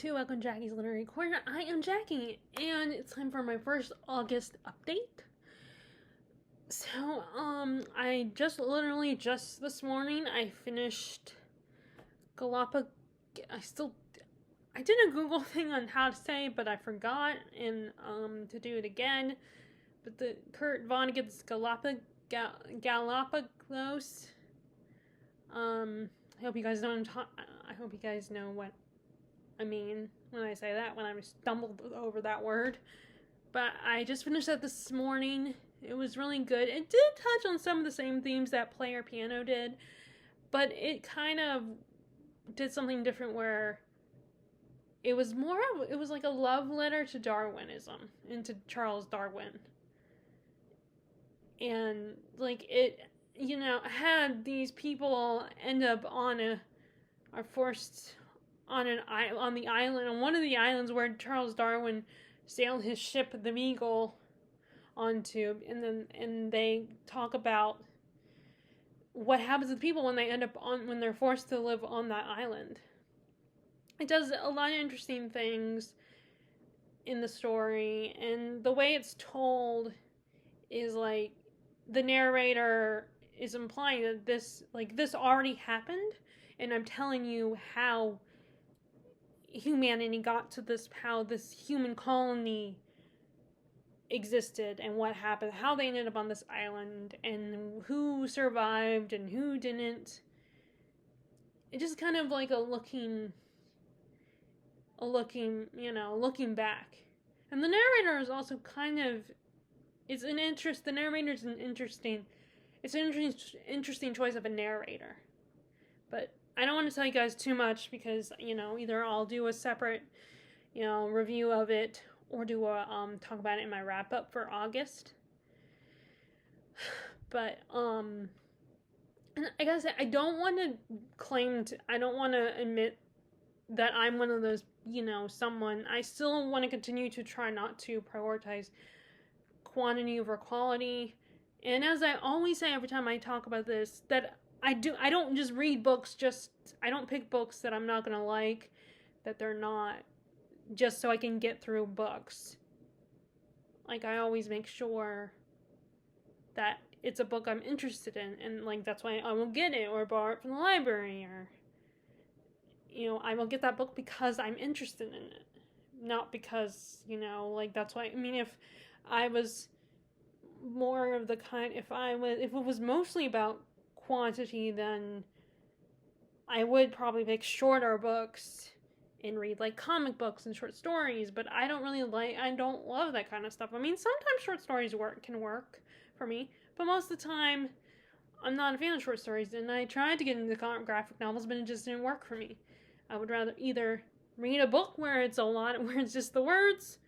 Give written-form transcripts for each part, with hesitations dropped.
to Welcome Jackie's Literary Corner. I am Jackie, and it's time for my first August update. So, I just this morning, I finished Galapagos. I did a Google thing on how to say it, but I forgot, and, to do it again. But the Kurt Vonnegut's Galapagos. I hope you guys know I hope you guys know what I mean when I say that, when I stumbled over that word. But I just finished that this morning. It was really good. It did touch on some of the same themes that Player Piano did, but it kind of did something different where it was like a love letter to Darwinism and to Charles Darwin. And like it, had these people end up are forced on the island, on one of the islands where Charles Darwin sailed his ship, the Beagle, onto, and they talk about what happens to people when they when they're forced to live on that island. It does a lot of interesting things in the story, and the way it's told is like the narrator is implying that this already happened, and I'm telling you how humanity got to this, how this human colony existed and what happened, how they ended up on this island, and who survived and who didn't. It just kind of like looking back. And the narrator is also kind of, the narrator's an interesting choice of a narrator. But I don't want to tell you guys too much because, either I'll do a separate, review of it or do a, talk about it in my wrap up for August. But, and I gotta say, I don't want to admit that I'm one of those, I still want to continue to try not to prioritize quantity over quality. And as I always say every time I talk about this, that I don't just read books, I don't pick books that I'm not going to like, that they're not, just so I can get through books. Like, I always make sure that it's a book I'm interested in, and, that's why I will get it, or borrow it from the library, or, I will get that book because I'm interested in it. Not because, that's why, if I was more of the kind, if it was mostly about quantity, then I would probably pick shorter books and read comic books and short stories, but I don't love that kind of stuff. Sometimes short stories can work for me, but most of the time I'm not a fan of short stories, and I tried to get into graphic novels, but it just didn't work for me. I would rather either read a book where it's just the words,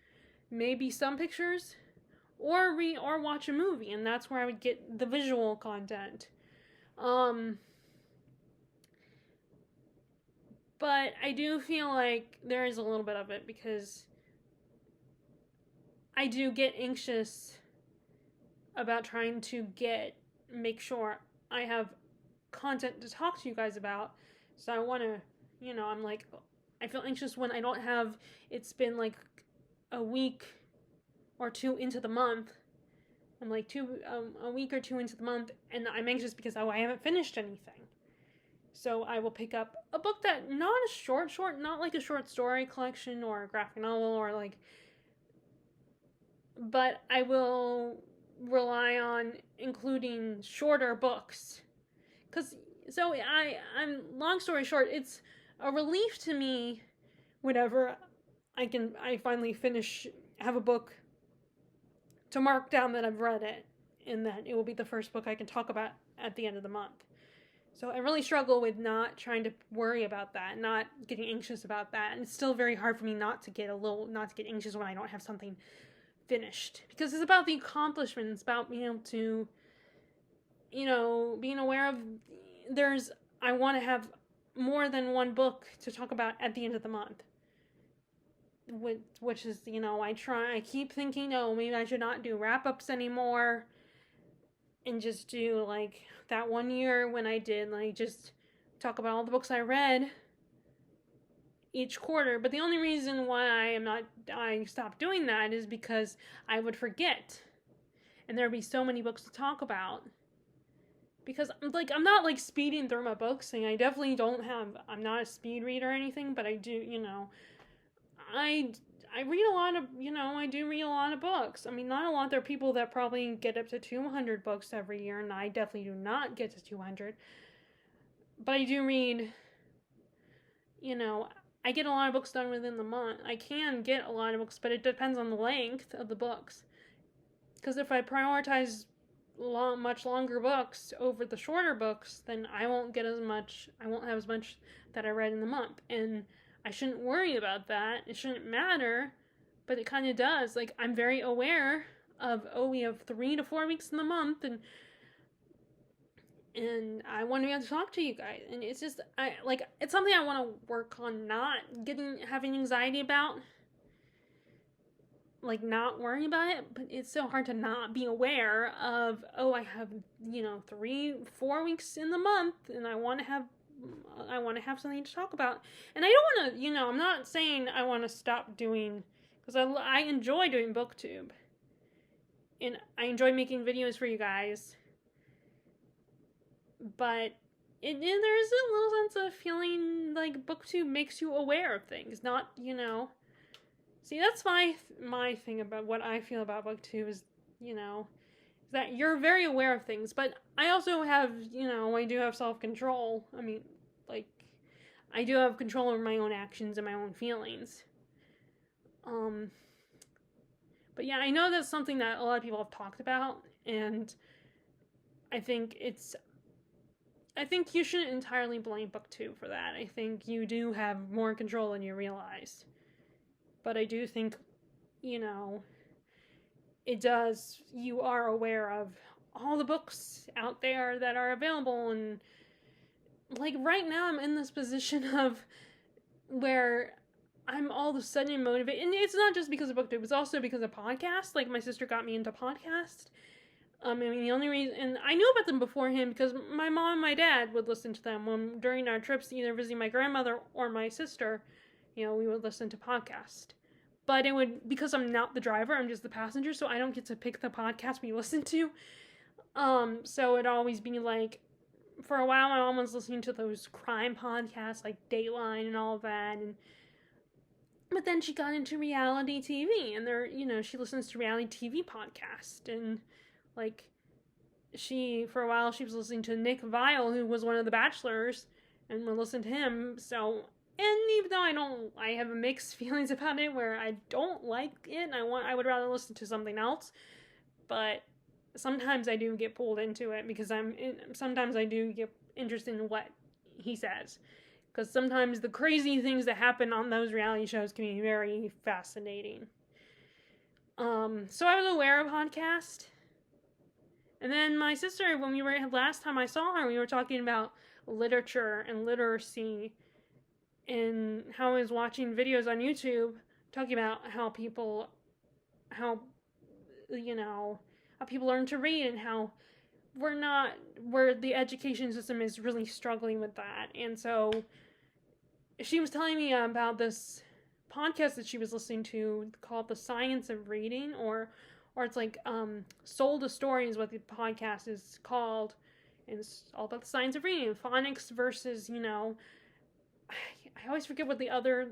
maybe some pictures, or watch a movie, and that's where I would get the visual content. But I do feel like there is a little bit of it, because I do get anxious about trying to make sure I have content to talk to you guys about. So I want to, I feel anxious when I don't have, it's been a week or two into the month. I'm a week or two into the month, and I'm anxious because I haven't finished anything. So I will pick up a book that, not a short, not like a short story collection or a graphic novel but I will rely on including shorter books. Long story short, it's a relief to me whenever I finally have a book to mark down that I've read it, and that it will be the first book I can talk about at the end of the month. So I really struggle with not trying to worry about that, not getting anxious about that. And it's still very hard for me not to get anxious when I don't have something finished. Because it's about the accomplishment. It's about being able to, being aware of, I want to have more than one book to talk about at the end of the month. Which is, I keep thinking, maybe I should not do wrap-ups anymore, and just do, that one year when I did, just talk about all the books I read, each quarter. But the only reason why I stopped doing that is because I would forget, and there'd be so many books to talk about. Because like I'm not like speeding through my books, and I definitely don't have. I'm not a speed reader or anything, but I do, I I read a lot of, I do read a lot of books. I mean, not a lot. There are people that probably get up to 200 books every year, and I definitely do not get to 200. But I do read, I get a lot of books done within the month. I can get a lot of books, but it depends on the length of the books. Because if I prioritize much longer books over the shorter books, then I won't have as much that I read in the month. And I shouldn't worry about that. It shouldn't matter, but it kind of does. Like, I'm very aware of, we have 3 to 4 weeks in the month, and I want to be able to talk to you guys. And it's just, it's something I want to work on not having anxiety about. Like, not worrying about it, but it's so hard to not be aware of, I have, 3-4 weeks in the month, and I want to have something to talk about. And I don't want to, I'm not saying I want to stop doing, because I enjoy doing BookTube, and I enjoy making videos for you guys, but there is a little sense of feeling like BookTube makes you aware of things, not, See, that's my thing about what I feel about BookTube is, that you're very aware of things, but I also have, I do have self-control. I mean, like, I do have control over my own actions and my own feelings. But yeah, I know that's something that a lot of people have talked about, and I think you shouldn't entirely blame BookTube for that. I think you do have more control than you realize. But I do think, it does, you are aware of all the books out there that are available. And like right now I'm in this position of where I'm all of a sudden motivated. And it's not just because of BookTube, it's also because of podcasts. Like, my sister got me into podcasts. I mean, the only reason, and I knew about them beforehand because my mom and my dad would listen to them during our trips, either visiting my grandmother or my sister. We would listen to podcasts. But it would, because I'm not the driver, I'm just the passenger, so I don't get to pick the podcast we listen to. So it'd always be like, for a while, my mom was listening to those crime podcasts, like Dateline and all of that, but then she got into reality TV, and she listens to reality TV podcasts, and like, for a while, she was listening to Nick Viall, who was one of the Bachelors, and would listen to him, so. And even though I have mixed feelings about it, where I don't like it, I would rather listen to something else. But sometimes I do get pulled into it because sometimes I do get interested in what he says. Because sometimes the crazy things that happen on those reality shows can be very fascinating. So I was aware of podcast. And then my sister, last time I saw her, we were talking about literature and literacy, and how I was watching videos on YouTube talking about how people learn to read, and how where the education system is really struggling with that. And so she was telling me about this podcast that she was listening to called The Science of Reading, or it's like Sold a Story is what the podcast is called, and it's all about the science of reading, phonics versus, I always forget what the other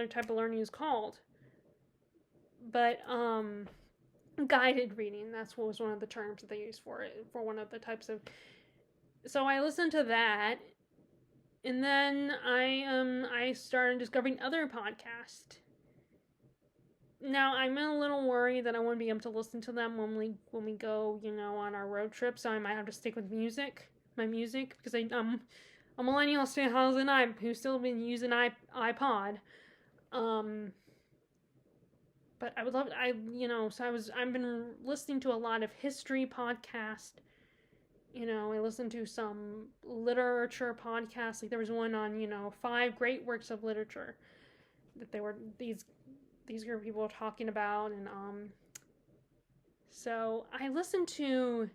type of learning is called. But guided reading, that's what was one of the terms that they used for it, for one of the types of. So I listened to that, and then I started discovering other podcasts. Now I'm a little worried that I won't be able to listen to them when we go, on our road trip. So I might have to stick with my music, because a millennial still has who's still been using iPod. But I would love, I've been listening to a lot of history podcasts. I listened to some literature podcasts. Like, there was one on, 5 great works of literature that these group of people were talking about. And so I listened to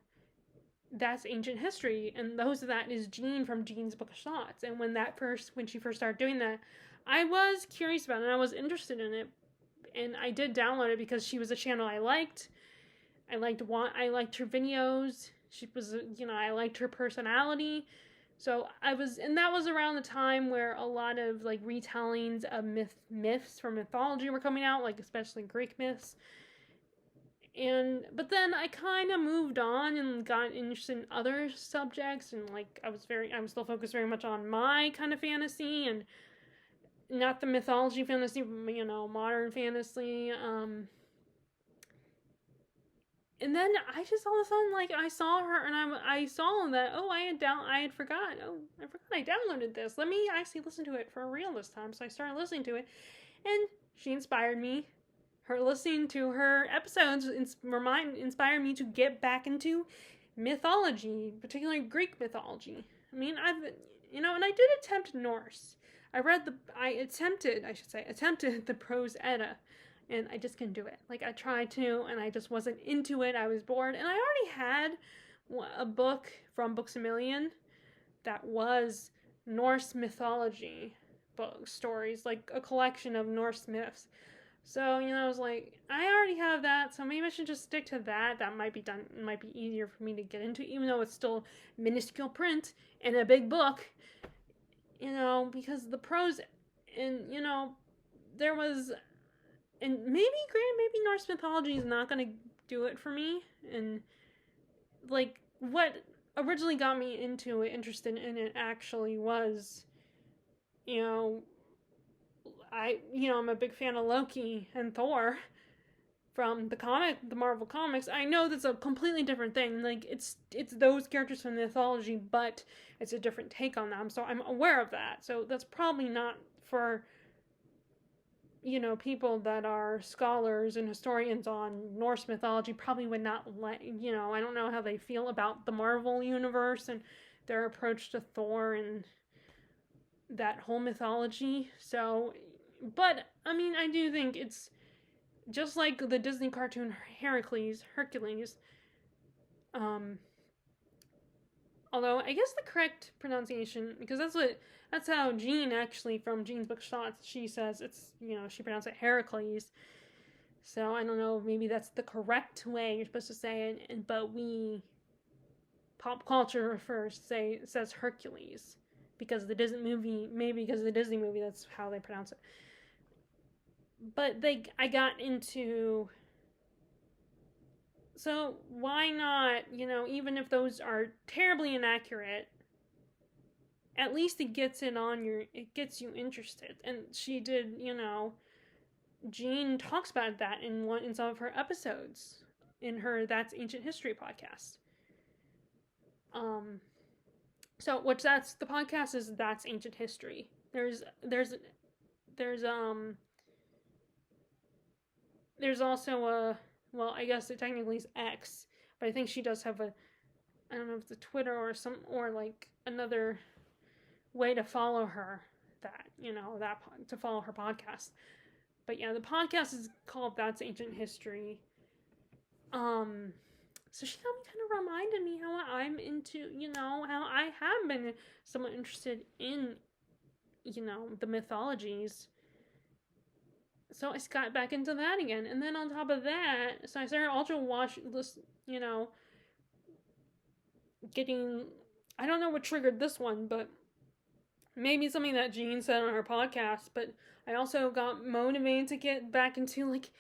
That's Ancient History, and the host of that is Jean from Jean's Book of Thoughts. And when she first started doing that, I was curious about it, and I was interested in it, and I did download it because she was a channel I liked. I liked her videos. She was, I liked her personality. So and that was around the time where a lot of like retellings of myths from mythology were coming out, like especially Greek myths. But then I kind of moved on and got interested in other subjects, and like I was still focused very much on my kind of fantasy and not the mythology fantasy, modern fantasy. And then I just all of a sudden, like, I saw her, and I saw that, I forgot I downloaded this. Let me actually listen to it for real this time. So I started listening to it, and she inspired me. Her listening to her episodes inspired me to get back into mythology, particularly Greek mythology. I mean, and I did attempt Norse. I attempted the Prose Edda, and I just couldn't do it. Like, I tried to, and I just wasn't into it. I was bored, and I already had a book from Books A Million that was Norse mythology book stories, like a collection of Norse myths. So, I was like, I already have that, so maybe I should just stick to that. That might be done. It might be easier for me to get into, even though it's still minuscule print and a big book, because the prose, and, there was, and maybe Norse mythology is not going to do it for me. And, like, what originally got me interested in it actually was, I'm a big fan of Loki and Thor from the Marvel comics. I know that's a completely different thing. Like, it's those characters from the mythology, but it's a different take on them. So I'm aware of that. So that's probably not for, people that are scholars and historians on Norse mythology probably would not let, I don't know how they feel about the Marvel universe and their approach to Thor and that whole mythology. So, but I mean, I do think it's just like the Disney cartoon Hercules. Although I guess the correct pronunciation, because that's how Jean actually from Jean's Book of Thoughts, she says it's, she pronounced it Heracles. So I don't know, maybe that's the correct way you're supposed to say it, but pop culture says Hercules because the Disney movie, that's how they pronounce it. But I got into, so why not, even if those are terribly inaccurate, at least it gets you interested. And she did, Jean talks about that in some of her episodes in her That's Ancient History podcast. So the podcast is That's Ancient History. There's also I guess it technically is X, but I think she does have I don't know if it's a Twitter or like another way to follow her to follow her podcast. But yeah, the podcast is called That's Ancient History. So she kind of reminded me how I'm into, how I have been somewhat interested in, the mythologies. So I got back into that again. And then on top of that, so I started also getting, I don't know what triggered this one, but maybe something that Jean said on her podcast, but I also got motivated to get back into, like,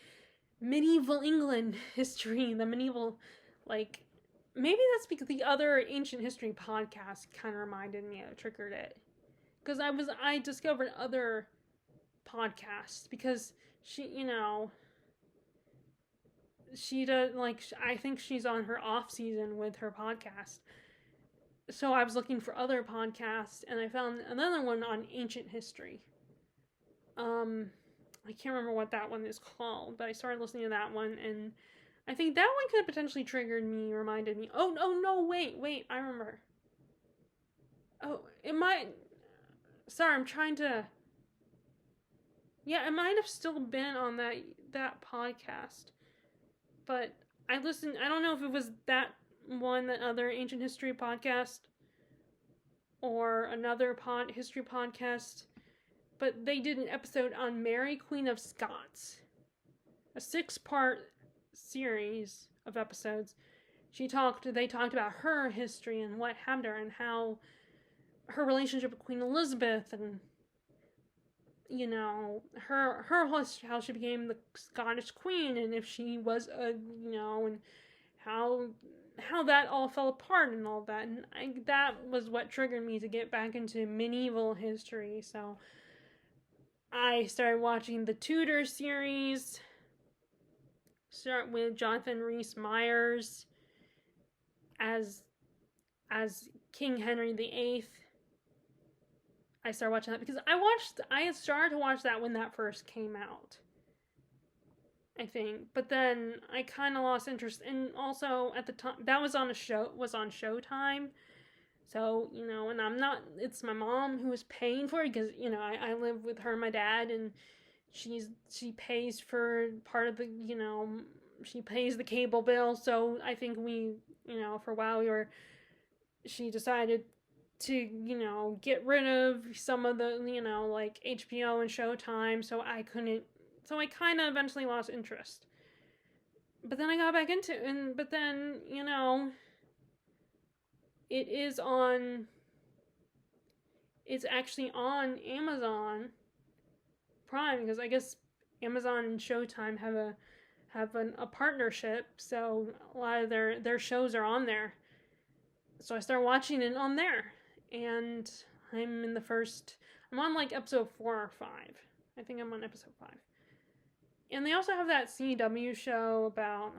medieval England history, the medieval, like, maybe that's because the other ancient history podcast kind of reminded me, triggered it. Because I discovered other podcasts, because she does, like, I think she's on her off season with her podcast. So I was looking for other podcasts, and I found another one on ancient history. I can't remember what that one is called, but I started listening to that one, and I think that one could have potentially reminded me. Oh, no, wait, I remember. Oh, it might, sorry, I'm trying to, yeah, it might have still been on that podcast, but I don't know if it was that that other ancient history podcast or another history podcast, but they did an episode on Mary, Queen of Scots, a 6-part series of episodes. They talked about her history and what happened to her and how her relationship with Queen Elizabeth and, you know, her how she became the Scottish queen, and if she was and how that all fell apart and all that. And that was what triggered me to get back into medieval history. So I started watching the Tudor series. Start with Jonathan Rhys Myers as King Henry VIII. I started watching that because I started to watch that when that first came out, I think. But then I kind of lost interest. And also at the time, that was on Showtime. So, you know, and it's my mom who was paying for it because, you know, I live with her and my dad, and she pays for part of the, you know, she pays the cable bill. So I think we, you know, for a while she decided to, you know, get rid of some of the, you know, like HBO and Showtime, so I kind of eventually lost interest. But then I got back into it, but then, you know, it's actually on Amazon Prime, because I guess Amazon and Showtime have a partnership, so a lot of their shows are on there. So I started watching it on there, and I'm on like episode 4 or 5. I think I'm on episode 5. And they also have that CW show about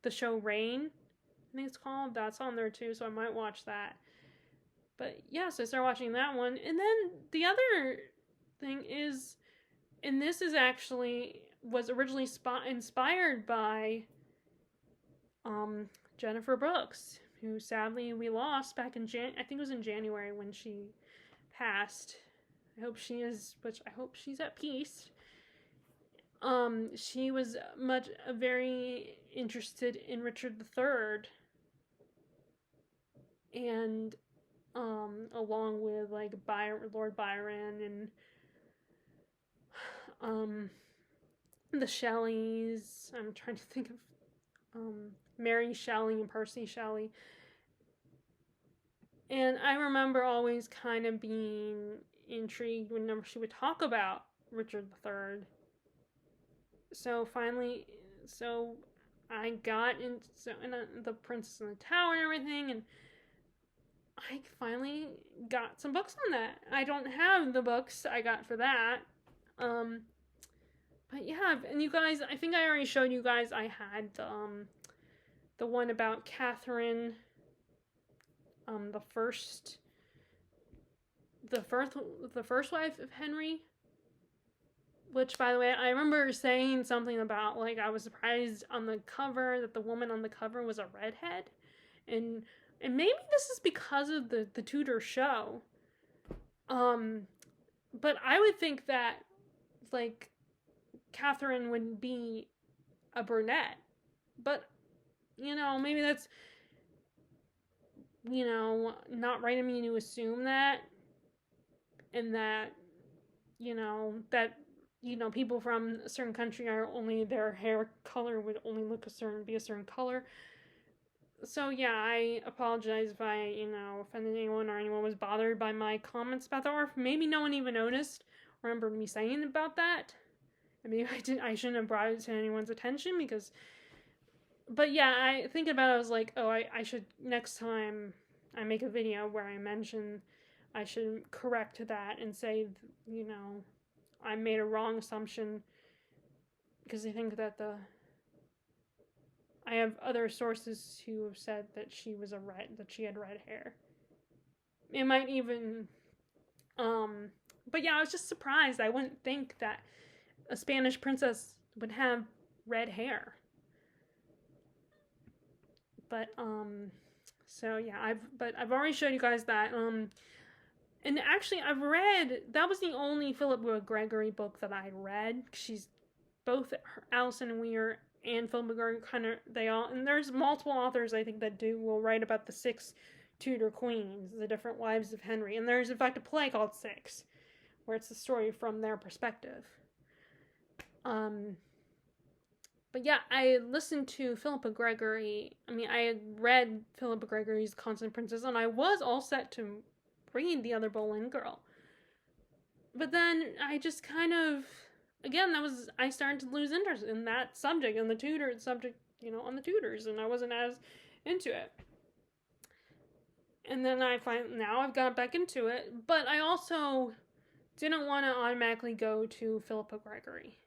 the show Rain, I think it's called. That's on there too, so I might watch that. But yeah, so I started watching that one. And then the other thing is, and this is actually was originally inspired by Jennifer Brooks, who sadly we lost back in I think it was in January when she passed. I hope she's at peace. She was very interested in Richard III, and along with like Lord Byron and the Shelleys. I'm trying to think of Mary Shelley and Percy Shelley. And I remember always kind of being intrigued whenever she would talk about Richard III. So finally, I got into the Princess in the Tower and everything, and I finally got some books on that. I don't have the books I got for that. But yeah, and you guys, I think I already showed you guys I had the one about Catherine, the first wife of Henry. Which, by the way, I remember saying something about, like, I was surprised on the cover that the woman on the cover was a redhead. And maybe this is because of the Tudor show. But I would think that, like, Catherine would be a brunette. But, you know, maybe that's, you know, not right of me to assume that. And that, you know, people from a certain country are only their hair color would only be a certain color. So yeah, I apologize if I, you know, offended anyone or anyone was bothered by my comments about that, or maybe no one even noticed or remembered me saying about that. I mean, I shouldn't have brought it to anyone's attention but yeah, I think about it, I was like, oh, I should, next time I make a video where I mention, I should correct that and say, you know, I made a wrong assumption, because I think that I have other sources who have said that that she had red hair. It might even, but yeah, I was just surprised. I wouldn't think that a Spanish princess would have red hair. But, so yeah, I've already showed you guys that, and actually, that was the only Philip Gregory book that I read. She's both Alison Weir and Philip McGregor and there's multiple authors I think that will write about the 6 Tudor queens, the different wives of Henry, and there's in fact a play called Six, where it's the story from their perspective. But yeah, I listened to Philippa Gregory. I had read Philippa Gregory's Constant Princess, and I was all set to read The Other Boleyn Girl. But then I just kind of, again, I started to lose interest in that subject, in the Tudor subject, on the Tudors, and I wasn't as into it. And then now I've got back into it, but I also didn't want to automatically go to Philippa Gregory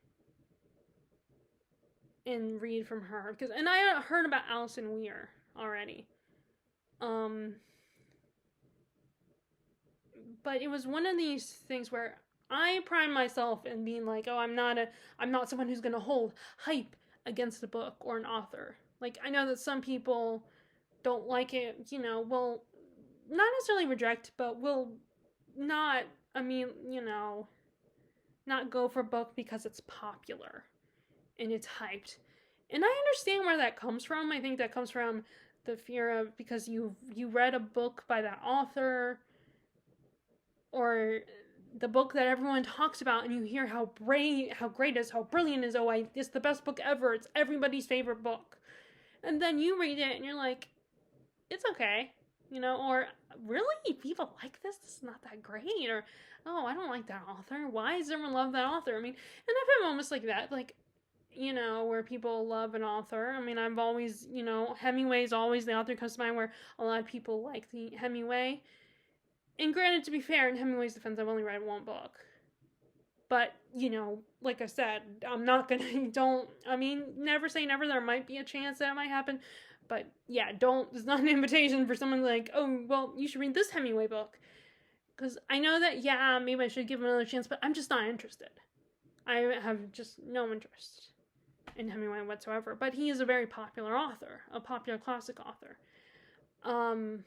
and read from her, and I had heard about Alison Weir already. But it was one of these things where I pride myself in being like, oh, I'm not someone who's going to hold hype against a book or an author. Like, I know that some people don't like it, will not necessarily reject, but will not, not go for a book because it's popular and it's hyped. And I understand where that comes from. I think that comes from the fear of, because you read a book by that author, or the book that everyone talks about, and you hear how great it is, how brilliant it is, it's the best book ever, it's everybody's favorite book. And then you read it and you're like, it's okay, or really? People like this? This is not that great. Or, oh, I don't like that author. Why does everyone love that author? And I've had moments like that, like, where people love an author. I've always, Hemingway's always the author comes to mind, where a lot of people like the Hemingway. And granted, to be fair, in Hemingway's defense, I've only read one book. But, like I said, I'm not gonna, never say never. There might be a chance that it might happen. But, yeah, it's not an invitation for someone like, oh, well, you should read this Hemingway book. Because I know that, yeah, maybe I should give him another chance, but I'm just not interested. I have just no interest in Hemingway whatsoever. But he is a very popular author, a popular classic author. And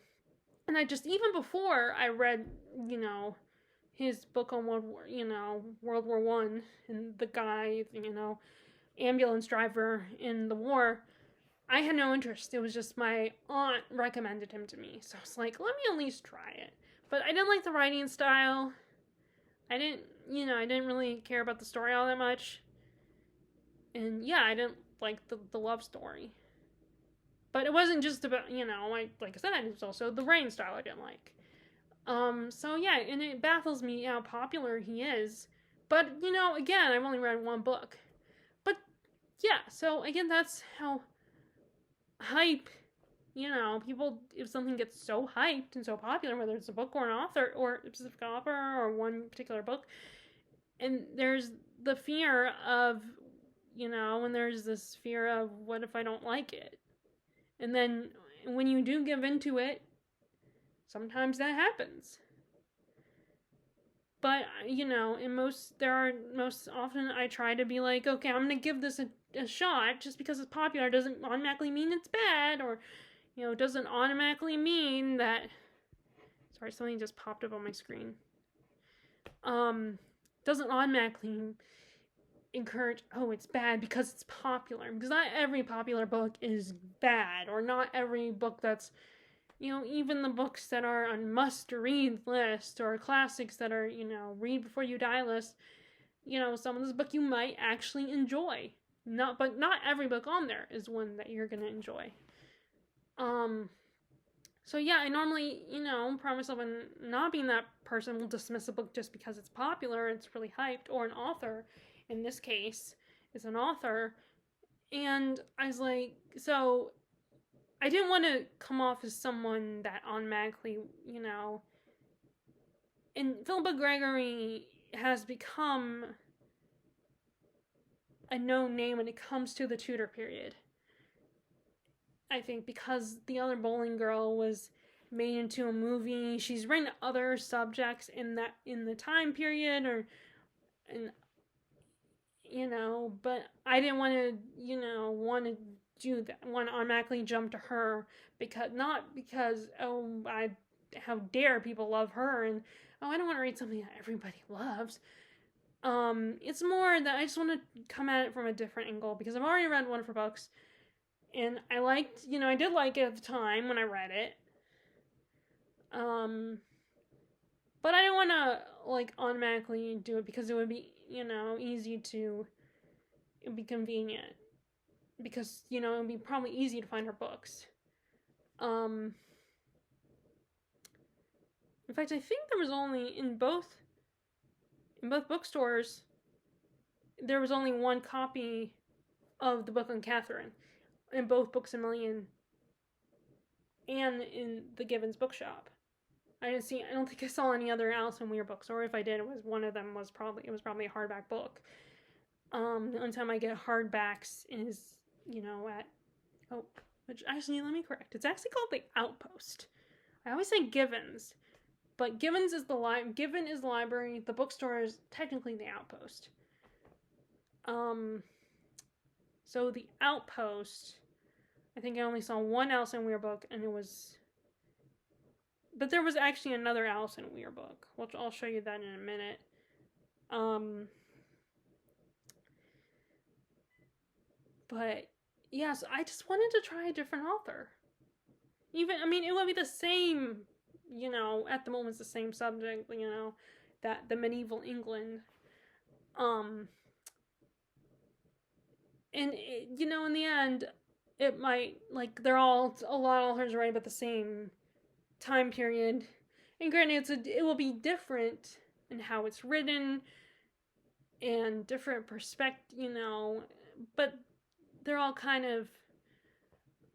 I just, even before I read, his book on World War I, and the guy, ambulance driver in the war, I had no interest. It was just my aunt recommended him to me. So I was like, let me at least try it. But I didn't like the writing style. I didn't really care about the story all that much. And yeah, I didn't like the love story. But it wasn't just about, like I said, it was also the writing style I didn't like. So yeah, and it baffles me how popular he is. But, again, I've only read one book. But yeah, so again, that's how hype, people, if something gets so hyped and so popular, whether it's a book or an author, or a specific author, or one particular book, and there's the fear of, when there's this fear of, what if I don't like it? And then when you do give into it, sometimes that happens. But, most often I try to be like, okay, I'm going to give this a shot. Just because it's popular doesn't automatically mean it's bad, or, doesn't automatically mean that, sorry, something just popped up on my screen. Doesn't automatically encourage, oh, it's bad because it's popular. Because not every popular book is bad, or not every book that's, even the books that are on must-read list, or classics that are, read before you die list, some of this book you might actually enjoy. But not every book on there is one that you're going to enjoy. So yeah, I normally, pride myself on not being that person will dismiss a book just because it's popular, it's really hyped, or an author, in this case, is an author. And I was like, so I didn't want to come off as someone that automatically, and Philippa Gregory has become a known name when it comes to the Tudor period. I think because The Other Boleyn Girl was made into a movie. She's written other subjects in the time period, but I didn't want to, do that, want to automatically jump to her, because how dare people love her, and I don't want to read something that everybody loves. It's more that I just want to come at it from a different angle because I've already read One for Books, and I liked, I did like it at the time when I read it. Um, but I don't want to like automatically do it because it would be, easy to, it'd be convenient because it would be probably easy to find her books. Um, in fact, I think there was only in both bookstores there was only one copy of the book on Catherine in both Books a Million and in the Givens bookshop. I don't think I saw any other Alison Weir books, or if I did, it was one of them was probably a hardback book. The only time I get hardbacks is, at, oh, which actually, let me correct. It's actually called The Outpost. I always say Givens, but Givens is Given is the library. The bookstore is technically The Outpost. So The Outpost, I think I only saw one Alison Weir book, and it was, but there was actually another Alison Weir book, which I'll show you that in a minute. But yes, I just wanted to try a different author. It would be the same, at the moment it's the same subject, that the medieval England. And in the end, it might, like, they're all, a lot of authors write about the same time period. And granted, it will be different in how it's written and different perspective, but they're all kind of,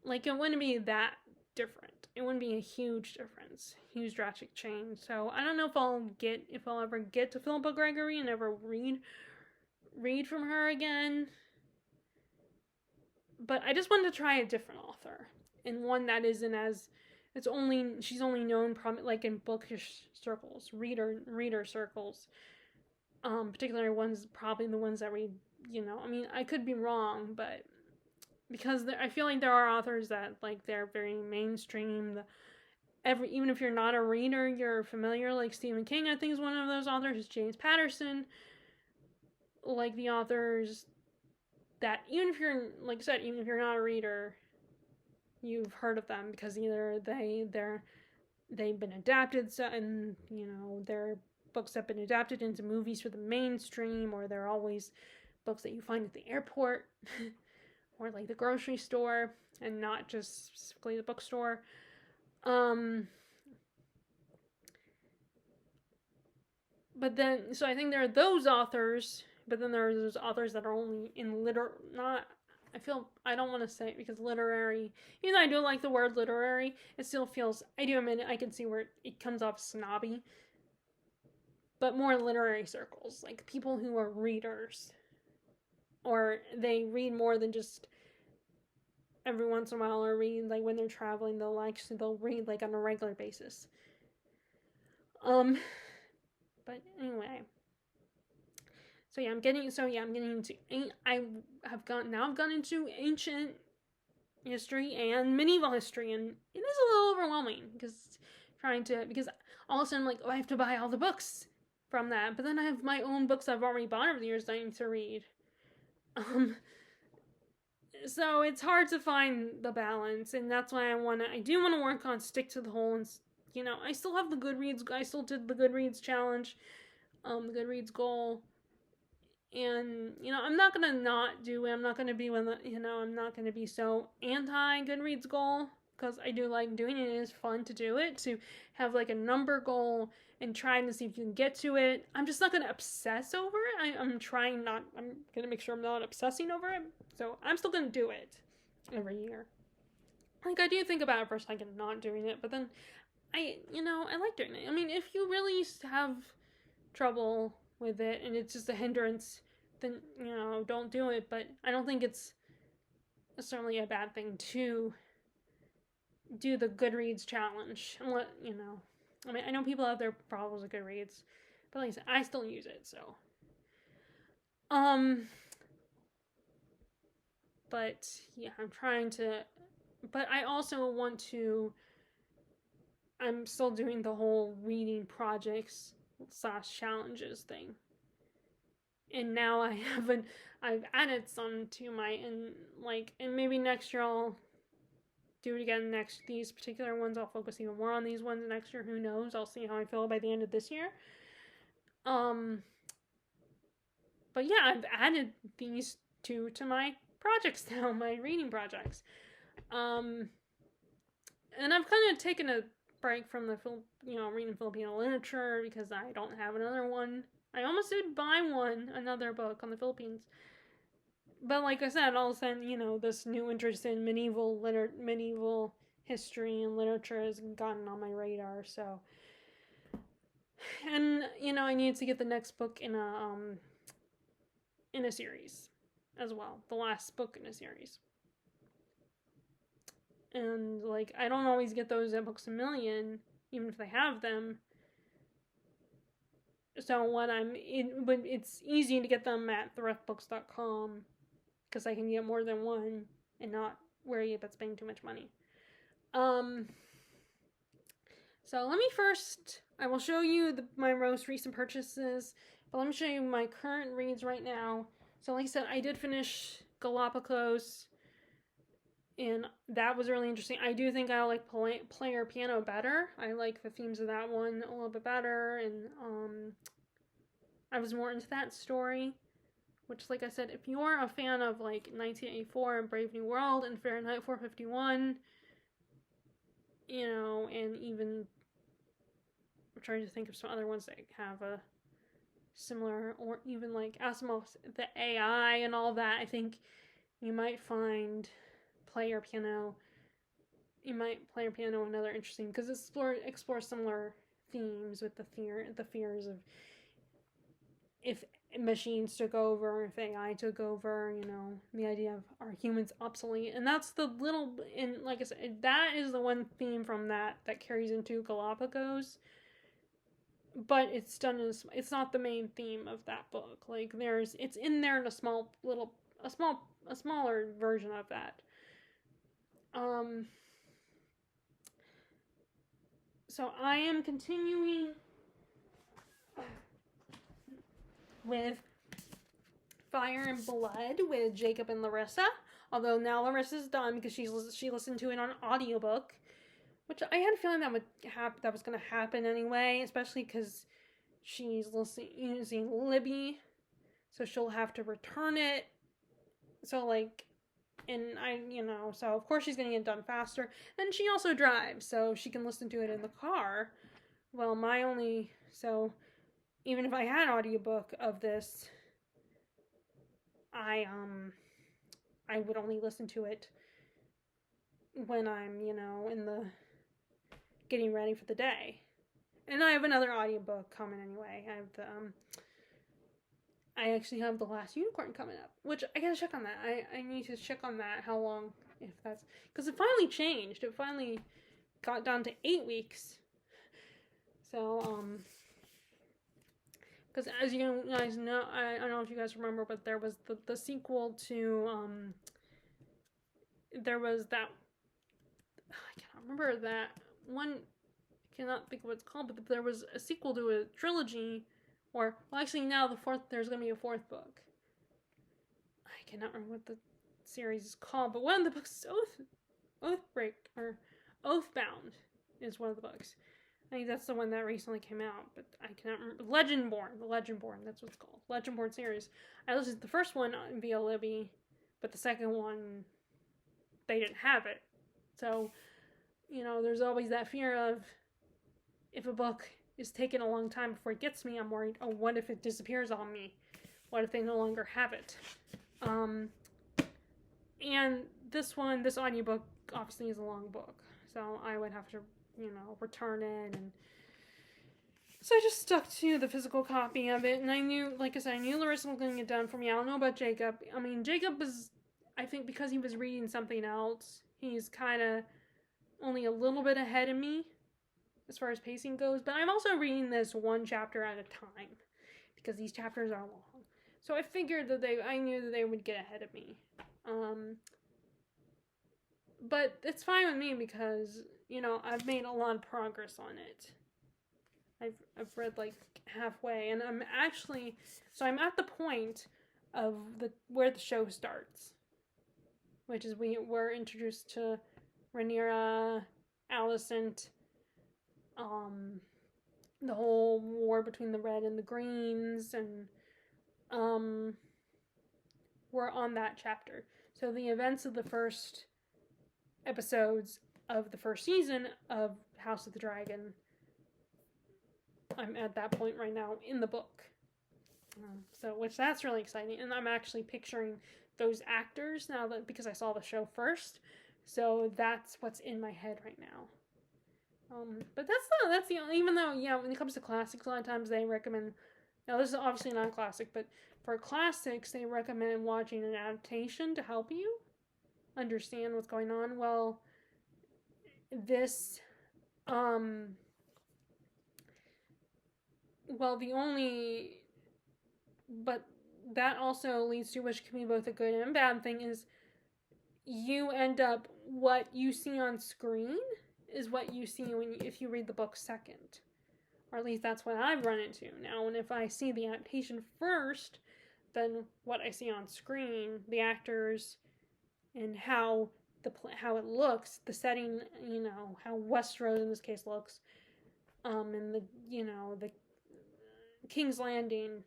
like, it wouldn't be that different. It wouldn't be a huge difference, huge drastic change. So I don't know if I'll ever get to Philippa Gregory and ever read from her again. But I just wanted to try a different author, and one that isn't as, she's only known probably like in bookish circles, reader circles, particularly probably the ones that read, I could be wrong, but because I feel like there are authors that, like, they're very mainstream. Even if you're not a reader, you're familiar. Like Stephen King, I think, is one of those authors. James Patterson, like the authors that even if you're, like I said, even if you're not a reader, you've heard of them because either they've been adapted, and their books have been adapted into movies for the mainstream, or they're always books that you find at the airport or like the grocery store and not just specifically the bookstore. But then, so I think there are those authors, but then there are those authors that are only in I don't want to say it because literary, even though I do like the word literary, it still feels, I do admit I can see where it comes off snobby, but more literary circles, like people who are readers, or they read more than just every once in a while, or read, like, when they're traveling, they'll read, like, on a regular basis. But anyway, I'm getting into, I've gone into ancient history and medieval history, and it is a little overwhelming because all of a sudden I'm like, oh, I have to buy all the books from that, but then I have my own books I've already bought over the years that I need to read. So it's hard to find the balance, and that's why I do want to work on stick to the whole, and I still have the Goodreads, I still did the Goodreads challenge, the Goodreads goal, and I'm not gonna not do it. I'm not gonna be I'm not gonna be so anti Goodreads goal, because I do like doing it. It is fun to do it, to have like a number goal and trying to see if you can get to it. I'm just not gonna obsess over it. I'm gonna make sure I'm not obsessing over it. So I'm still gonna do it every year. Like, I do think about it for a second, not doing it, but then I like doing it. If you really have trouble with it and it's just a hindrance, then don't do it. But I don't think it's necessarily a bad thing to do the Goodreads challenge. I know people have their problems with Goodreads, but like I said, I still use it. So, but yeah, I'm trying to. But I also want to. I'm still doing the whole reading projects / challenges thing. and now I've added some to my, and maybe next year I'll do it again. These particular ones, I'll focus even more on these ones next year. Who knows? I'll see how I feel by the end of this year. But yeah, I've added these two to my projects now, my reading projects. And I've kind of taken a break from the reading Filipino literature because I don't have another one. I almost did buy another book on the Philippines. But like I said, all of a sudden, this new interest in medieval history and literature has gotten on my radar. So, and I need to get the next book in a series as well, the last book in a series. And I don't always get those at Books A Million, even if they have them. So but it's easy to get them at thriftbooks.com because I can get more than one and not worry about spending too much money. So I will show you my most recent purchases, but let me show you my current reads right now. So like I said, I did finish Galapagos, and that was really interesting. I do think I like Player Piano better. I like the themes of that one a little bit better, and I was more into that story, which, like I said, if you're a fan of 1984 and Brave New World and Fahrenheit 451, and even I'm trying to think of some other ones that have a similar, or even Asimov's The AI and all that, I think you might find Player Piano another interesting, because it explores similar themes with the fears of if machines took over, if AI took over, the idea of are humans obsolete, and that's and like I said, that is the one theme from that carries into Galapagos, but it's not the main theme of that book. It's in there in a smaller version of that. So I am continuing with Fire and Blood with Jacob and Larissa, although now Larissa's done because she listened to it on audiobook, which I had a feeling that was going to happen anyway, especially because she's using Libby, so she'll have to return it. So so of course she's going to get done faster, and she also drives, so she can listen to it in the car. Well, so even if I had audiobook of this, I would only listen to it when I'm, in the getting ready for the day. And I have another audiobook coming anyway. I actually have The Last Unicorn coming up, which I gotta check on that. I need to check on that, how long, because it finally changed. It finally got down to 8 weeks. So, because as you guys know, I don't know if you guys remember, but there was the sequel to, there was that, I cannot remember that one, I cannot think of what it's called, but there was a sequel to a trilogy, actually now there's going to be a 4th book. I cannot remember what the series is called, but one of the books is Oathbound is one of the books. I think that's the one that recently came out, but I cannot remember. Legendborn, that's what it's called. Legendborn series. I listened to the first one via Libby, but the second one, they didn't have it. So, there's always that fear of, if a book is taking a long time before it gets me, I'm worried, oh, what if it disappears on me? What if they no longer have it? And this audiobook obviously is a long book, so I would have to, return it, and so I just stuck to the physical copy of it, and I knew Larissa was going to get done for me. I don't know about Jacob. I mean, Jacob was, I think because he was reading something else, he's kind of only a little bit ahead of me as far as pacing goes, but I'm also reading this one chapter at a time, because these chapters are long. So I figured I knew that they would get ahead of me. But it's fine with me because, I've made a lot of progress on it. I've read like halfway, and I'm at the point of where the show starts, which is we're introduced to Rhaenyra, Alicent, the whole war between the Red and the Greens, and we're on that chapter. So the events of the first episodes of the first season of House of the Dragon, I'm at that point right now in the book. Which that's really exciting, and I'm actually picturing those actors now because I saw the show first, so that's what's in my head right now. But that's the only, even though when it comes to classics, a lot of times they recommend. Now this is obviously not a classic, but for classics they recommend watching an adaptation to help you understand what's going on. Well, this but that also leads to, which can be both a good and bad thing, is you end up, what you see on screen is what you see if you read the book second. Or at least that's what I've run into now. And if I see the adaptation first, then what I see on screen, the actors, and how it looks, the setting, how Westeros in this case looks, and the King's Landing.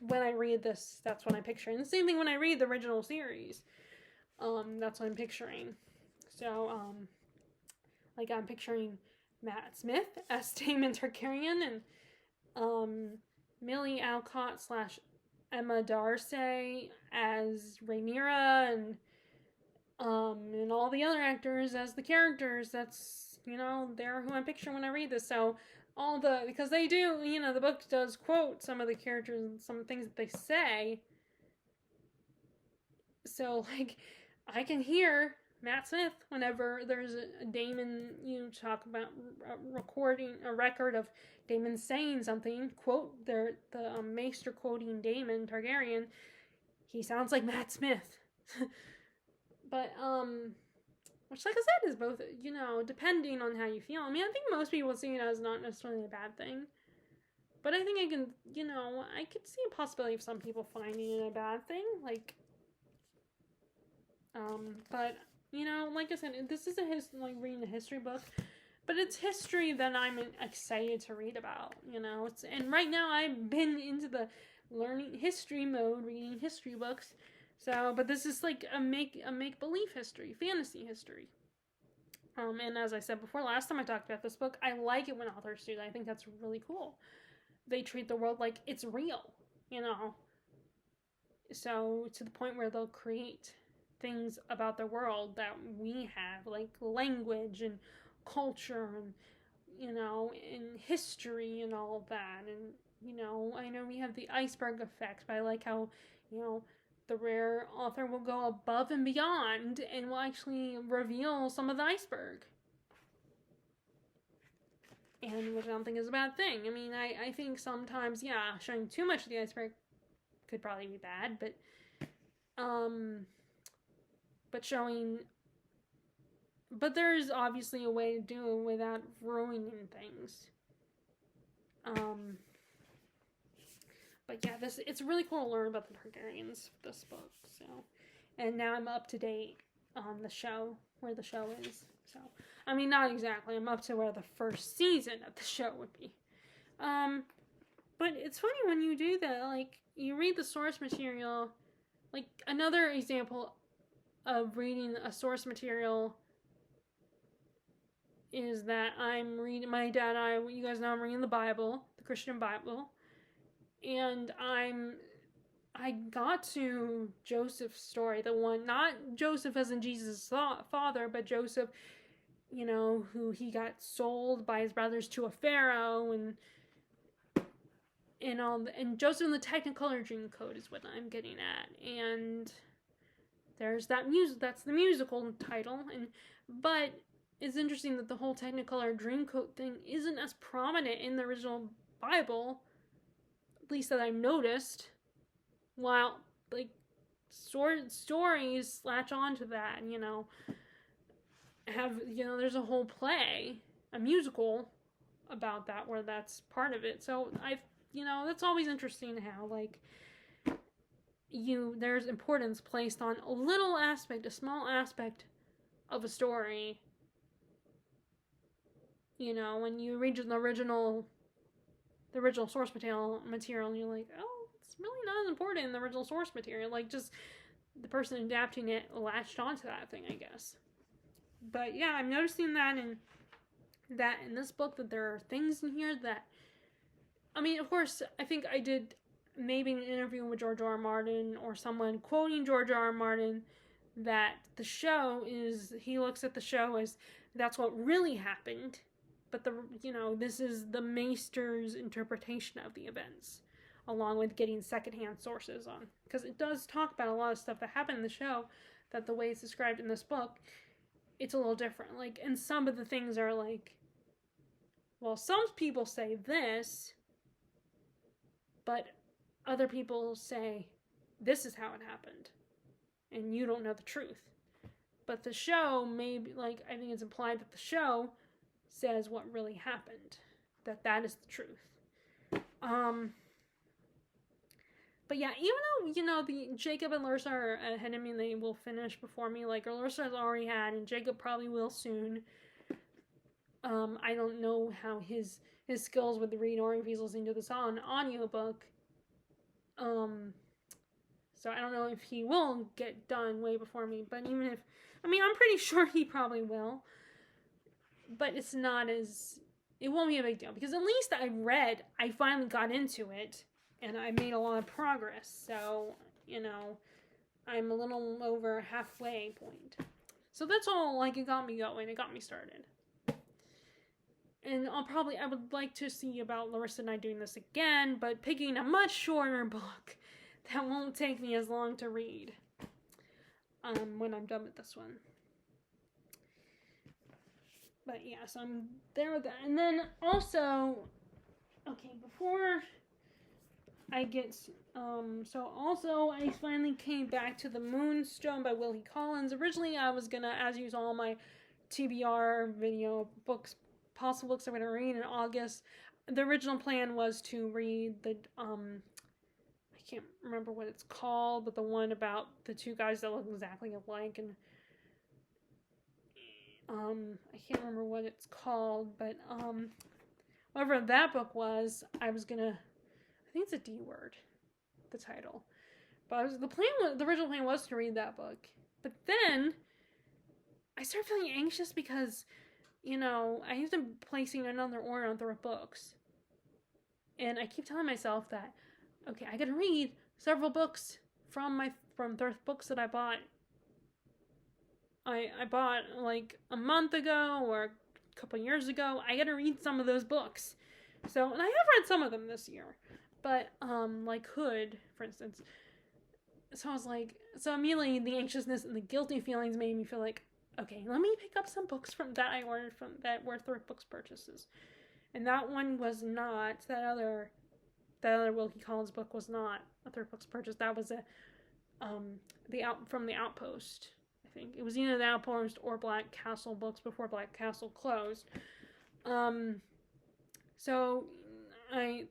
When I read this, that's what I'm picturing. The same thing when I read the original series. That's what I'm picturing. So, I'm picturing Matt Smith as Daemon Targaryen, and Millie Alcott / Emma Darcy as Rhaenyra, and all the other actors as the characters. That's, they're who I'm picturing when I read this. So, because they do, the book does quote some of the characters and some things that they say. So, I can hear Matt Smith whenever there's a Daemon, talk about recording a record of Daemon saying something, quote, the Maester quoting Daemon Targaryen, he sounds like Matt Smith. But, which, like I said, is both, depending on how you feel. I mean, I think most people see it as not necessarily a bad thing. But I think I can, I could see a possibility of some people finding it a bad thing. But, like I said, this is reading a history book. But it's history that I'm excited to read about, and right now I've been into the learning history mode, reading history books. So, but this is like a make-believe history, fantasy history. And as I said before, last time I talked about this book, I like it when authors do that. I think that's really cool. They treat the world like it's real, So, to the point where they'll create things about the world that we have, like language and culture and, and history and all of that. And, I know we have the iceberg effect, but I like how, the rare author will go above and beyond and will actually reveal some of the iceberg. And which I don't think is a bad thing. I mean, I think sometimes, showing too much of the iceberg could probably be bad, but there's obviously a way to do it without ruining things. But yeah, it's really cool to learn about the Targaryens, this book. So, and now I'm up to date on the show, where the show is. So, I mean, not exactly. I'm up to where the first season of the show would be. But it's funny when you do that. You read the source material. Another example of reading a source material is that I'm reading. My dad and I, you guys know, I'm reading the Bible, the Christian Bible. And I got to Joseph's story, the one, not Joseph as in Jesus' father, but Joseph, who he got sold by his brothers to a pharaoh, and Joseph in the Technicolor Dreamcoat is what I'm getting at. And there's that that's the musical title, but it's interesting that the whole Technicolor Dreamcoat thing isn't as prominent in the original Bible, at least that I've noticed, while stories latch onto that, there's a whole play, a musical about that where that's part of it. So that's always interesting how like there's importance placed on a little aspect, a small aspect of a story. When you read the original source material, you're like, oh, it's really not as important in the original source material. Like, just the person adapting it latched onto that thing, I guess. But yeah, I'm noticing that in this book that there are things in here that, I mean, of course, I think I did maybe an interview with George R. R. Martin or someone quoting George R. R. Martin that the show is, he looks at the show as that's what really happened, but this is the Maester's interpretation of the events, along with getting secondhand sources on, because it does talk about a lot of stuff that happened in the show that the way it's described in this book, it's a little different. Like, and some of the things are like, well, some people say this, but other people say this is how it happened, and you don't know the truth. But the show, maybe, like, I think it's implied that the show says what really happened, that is the truth. But yeah, even though the Jacob and Larissa are ahead of me, they will finish before me. Like, Larissa has already had, and Jacob probably will soon. I don't know how his skills with the read, or if he's listening to this on audiobook. So I don't know if he will get done way before me, but even if, I'm pretty sure he probably will. But it's not as, it won't be a big deal, because at least I finally got into it, and I made a lot of progress, so, I'm a little over halfway point. So that's all, like, it got me going, it got me started. And I would like to see about Larissa and I doing this again, but picking a much shorter book that won't take me as long to read, when I'm done with this one. But yeah, so I'm there with that. And then also, okay, before I get, I finally came back to The Moonstone by Wilkie Collins. Originally, I was gonna, as usual, all my TBR video books, possible books I'm gonna read in August. The original plan was to read the, I can't remember what it's called, but the one about the two guys that look exactly alike, and I can't remember what it's called, but whatever that book was, I was gonna, I think it's a D word, the title, but the original plan was to read that book, but then I started feeling anxious because, I have been placing another order on Thrift Books, and I keep telling myself that, okay, I gotta read several books from Thrift Books that I bought. I bought like a month ago or a couple years ago. I gotta read some of those books. So, and I have read some of them this year, but like Hood, for instance. So I was like, so immediately the anxiousness and the guilty feelings made me feel like, okay, let me pick up some books that I ordered from that were Thrift Books purchases. And that one was not, that other Wilkie Collins book was not a Thrift Books purchase. That was from the Outpost. I think it was either the Outpost or Black Castle books before Black Castle closed. So I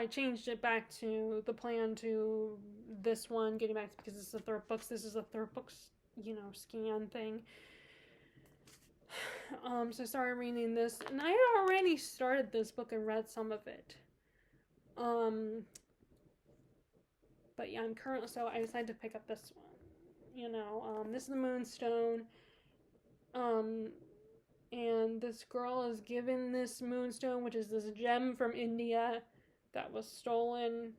changed it back to the plan to this one, getting back because this is a Thrift Books. This is a Thrift Books, scan thing. So I started reading this, and I had already started this book and read some of it. But yeah, so I decided to pick up this one. This is The Moonstone. And this girl is given this moonstone, which is this gem from India that was stolen,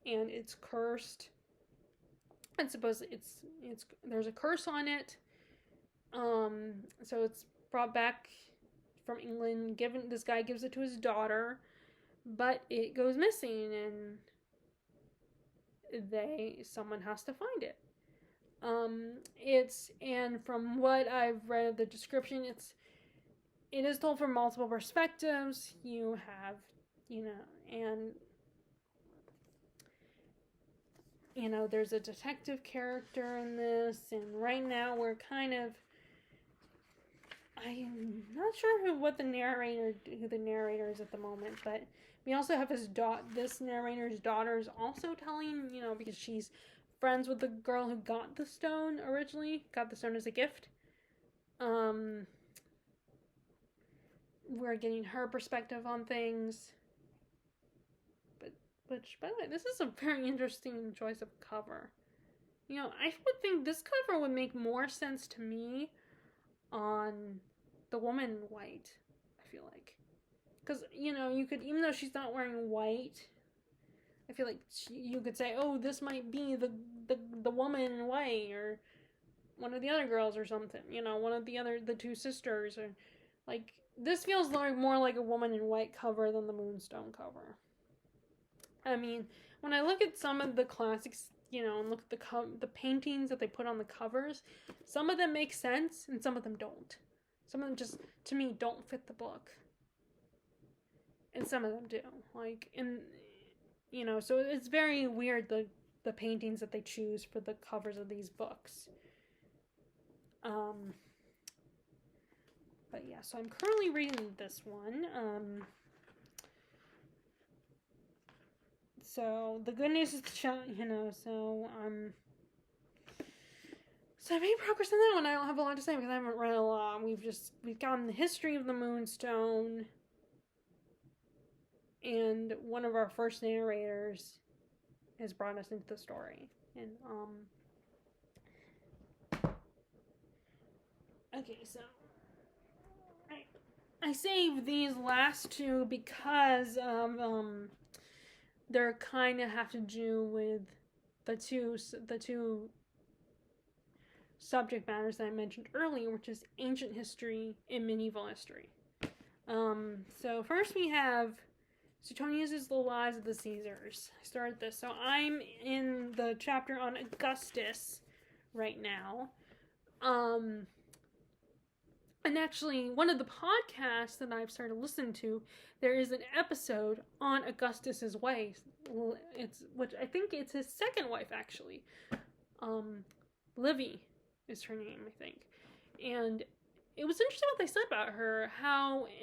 and it's cursed. And supposedly there's a curse on it. So it's brought back from England. This guy gives it to his daughter, but it goes missing, and someone has to find it. And from what I've read of the description, it is told from multiple perspectives. You have, there's a detective character in this, and right now we're kind of, I'm not sure who the narrator is at the moment, but we also have this narrator's daughter is also telling, because she's friends with the girl who got the stone originally, got the stone as a gift. We're getting her perspective on things. Which, by the way, this is a very interesting choice of cover. I would think this cover would make more sense to me on the woman in white, I feel like. Because, you could, even though she's not wearing white, I feel like you could say, oh, this might be the woman in white, or one of the other girls or something, one of the two sisters, or, like, this feels more like a woman in white cover than the Moonstone cover. I mean, when I look at some of the classics, and look at the paintings that they put on the covers, some of them make sense and some of them don't. Some of them just, to me, don't fit the book. And some of them do. So it's very weird, the paintings that they choose for the covers of these books. But yeah, so I'm currently reading this one. So the good news is, so I made progress in that one. I don't have a lot to say because I haven't read a lot. We've gotten the history of the Moonstone, and one of our first narrators has brought us into the story. And okay, so I saved these last two because they're kind of have to do with the two subject matters that I mentioned earlier, which is ancient history and medieval history. So first we have Suetonius' The Lives of the Caesars. I started this. So I'm in the chapter on Augustus right now. And actually, one of the podcasts that I've started listening to, there is an episode on Augustus's wife. Which I think it's his second wife, actually. Livy is her name, I think. And it was interesting what they said about her,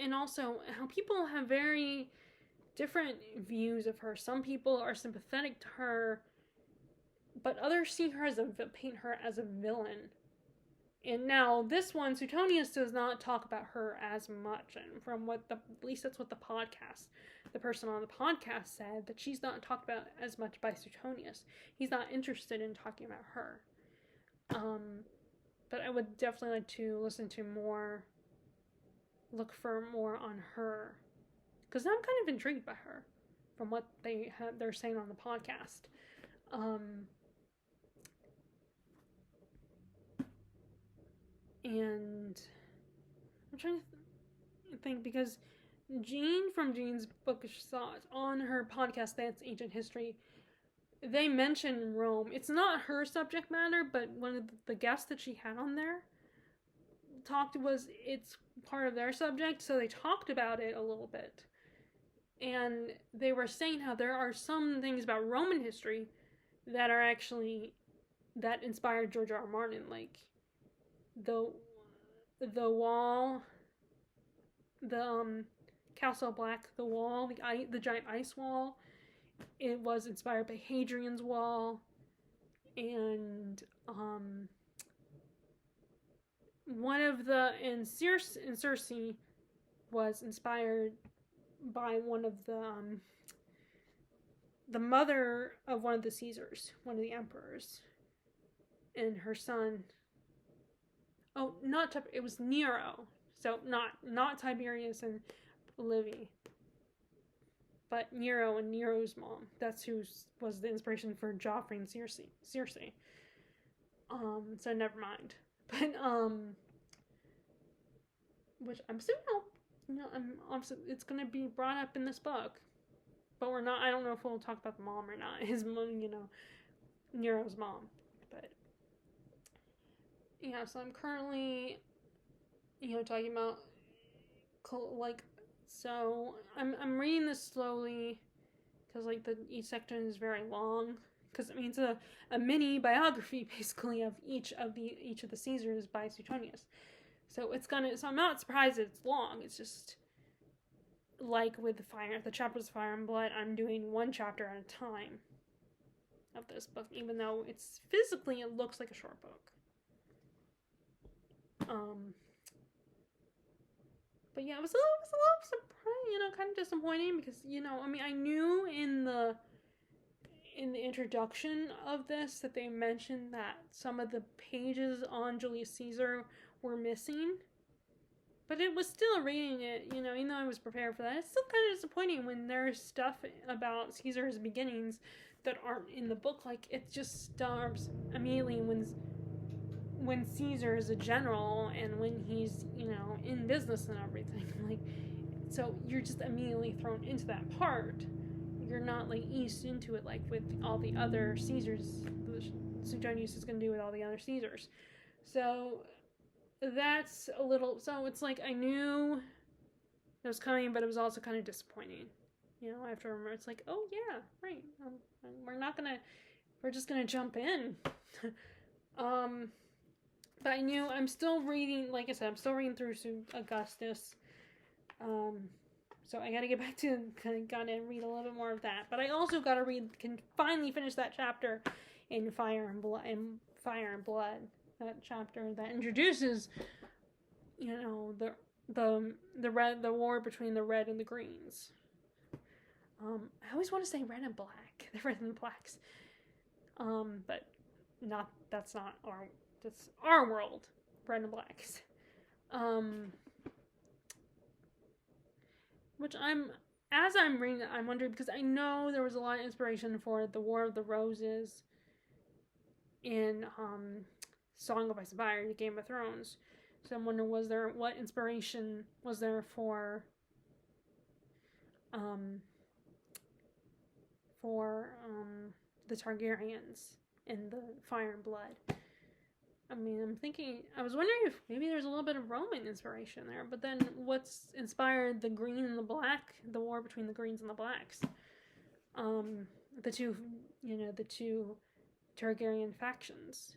and also how people have very different views of her. Some people are sympathetic to her, but others paint her as a villain. And now this one, Suetonius does not talk about her as much, and from at least that's what the person on the podcast said, that she's not talked about as much by Suetonius. He's not interested in talking about her. But I would definitely like to look for more on her, because I'm kind of intrigued by her from what they're saying on the podcast. And I'm trying to think, because Jean from Jean's Bookish Thoughts on her podcast, That's Ancient History, they mention Rome. It's not her subject matter, but one of the guests that she had on there it's part of their subject, so they talked about it a little bit. And they were saying how there are some things about Roman history that are actually, that inspired George R. R. Martin, like the wall, the Castle Black, the wall, the giant ice wall. It was inspired by Hadrian's Wall, and Circe was inspired by one of the mother of one of the Caesars, one of the emperors, and her son. Oh, it was Nero. So not Tiberius and Livy, but Nero and Nero's mom. That's who was the inspiration for Joffrey and Circe. So never mind. But which I'm assuming it's gonna be brought up in this book, but we're not. I don't know if we'll talk about the mom or not. His mom, Nero's mom. But yeah, so I'm currently, talking about so I'm reading this slowly because each section is very long, because it's a mini biography basically of each of the Caesars by Suetonius. So I'm not surprised that it's long. It's just like with the chapters of Fire and Blood, I'm doing one chapter at a time of this book, even though it looks like a short book. But yeah, it was a little surprising, kind of disappointing because, I knew in the introduction of this that they mentioned that some of the pages on Julius Caesar were missing. But it was still reading it, even though I was prepared for that. It's still kind of disappointing when there's stuff about Caesar's beginnings that aren't in the book. Like, it just starts immediately when Caesar is a general and when he's, in business and everything. Like, so you're just immediately thrown into that part. You're not, like, eased into it like with all the other Caesars. Suetonius is going to do with all the other Caesars. So that's a little, so it's like I knew it was coming, but it was also kind of disappointing. I have to remember, it's like, oh yeah, right, we're just gonna jump in. But I knew I'm still reading, like I said, I'm still reading through Augustus. So I gotta get back to gotta read a little bit more of that. But I also gotta can finally finish that chapter in Fire and Blood. That chapter that introduces, the war between the red and the greens. I always want to say red and black, the red and the blacks. But that's our world, red and blacks. Which as I'm reading it, I'm wondering, because I know there was a lot of inspiration for the War of the Roses in Song of Ice and Fire, the Game of Thrones. So I'm wondering, what inspiration was there for the Targaryens in the Fire and Blood? I was wondering if maybe there's a little bit of Roman inspiration there, but then what's inspired the green and the black, the war between the greens and the blacks? The two Targaryen factions.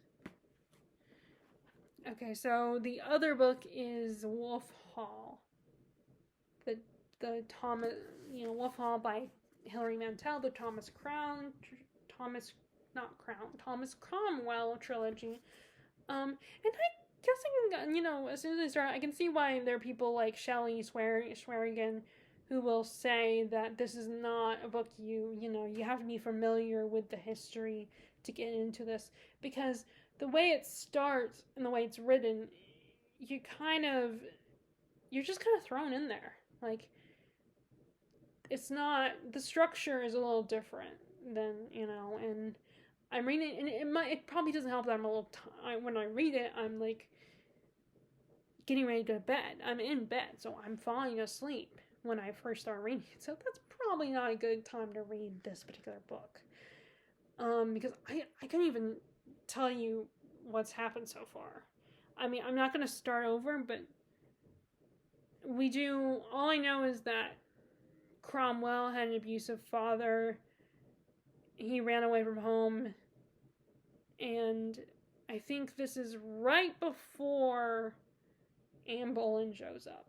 Okay, so the other book is Wolf Hall. The Wolf Hall by Hilary Mantel, the Thomas Cromwell trilogy. And I guess I can, as soon as I start, I can see why there are people like Shelley Swearingen who will say that this is not a book you have to be familiar with the history to get into this, because the way it starts and the way it's written, you're just kind of thrown in there. Like, it's not, the structure is a little different than, and I'm reading it, and it probably doesn't help that I'm a little when I read it, I'm like getting ready to go to bed. I'm in bed, so I'm falling asleep when I first start reading it. So that's probably not a good time to read this particular book. Because I couldn't even tell you what's happened so far. I'm not going to start over, but all I know is that Cromwell had an abusive father. He ran away from home, and I think this is right before Anne Boleyn shows up.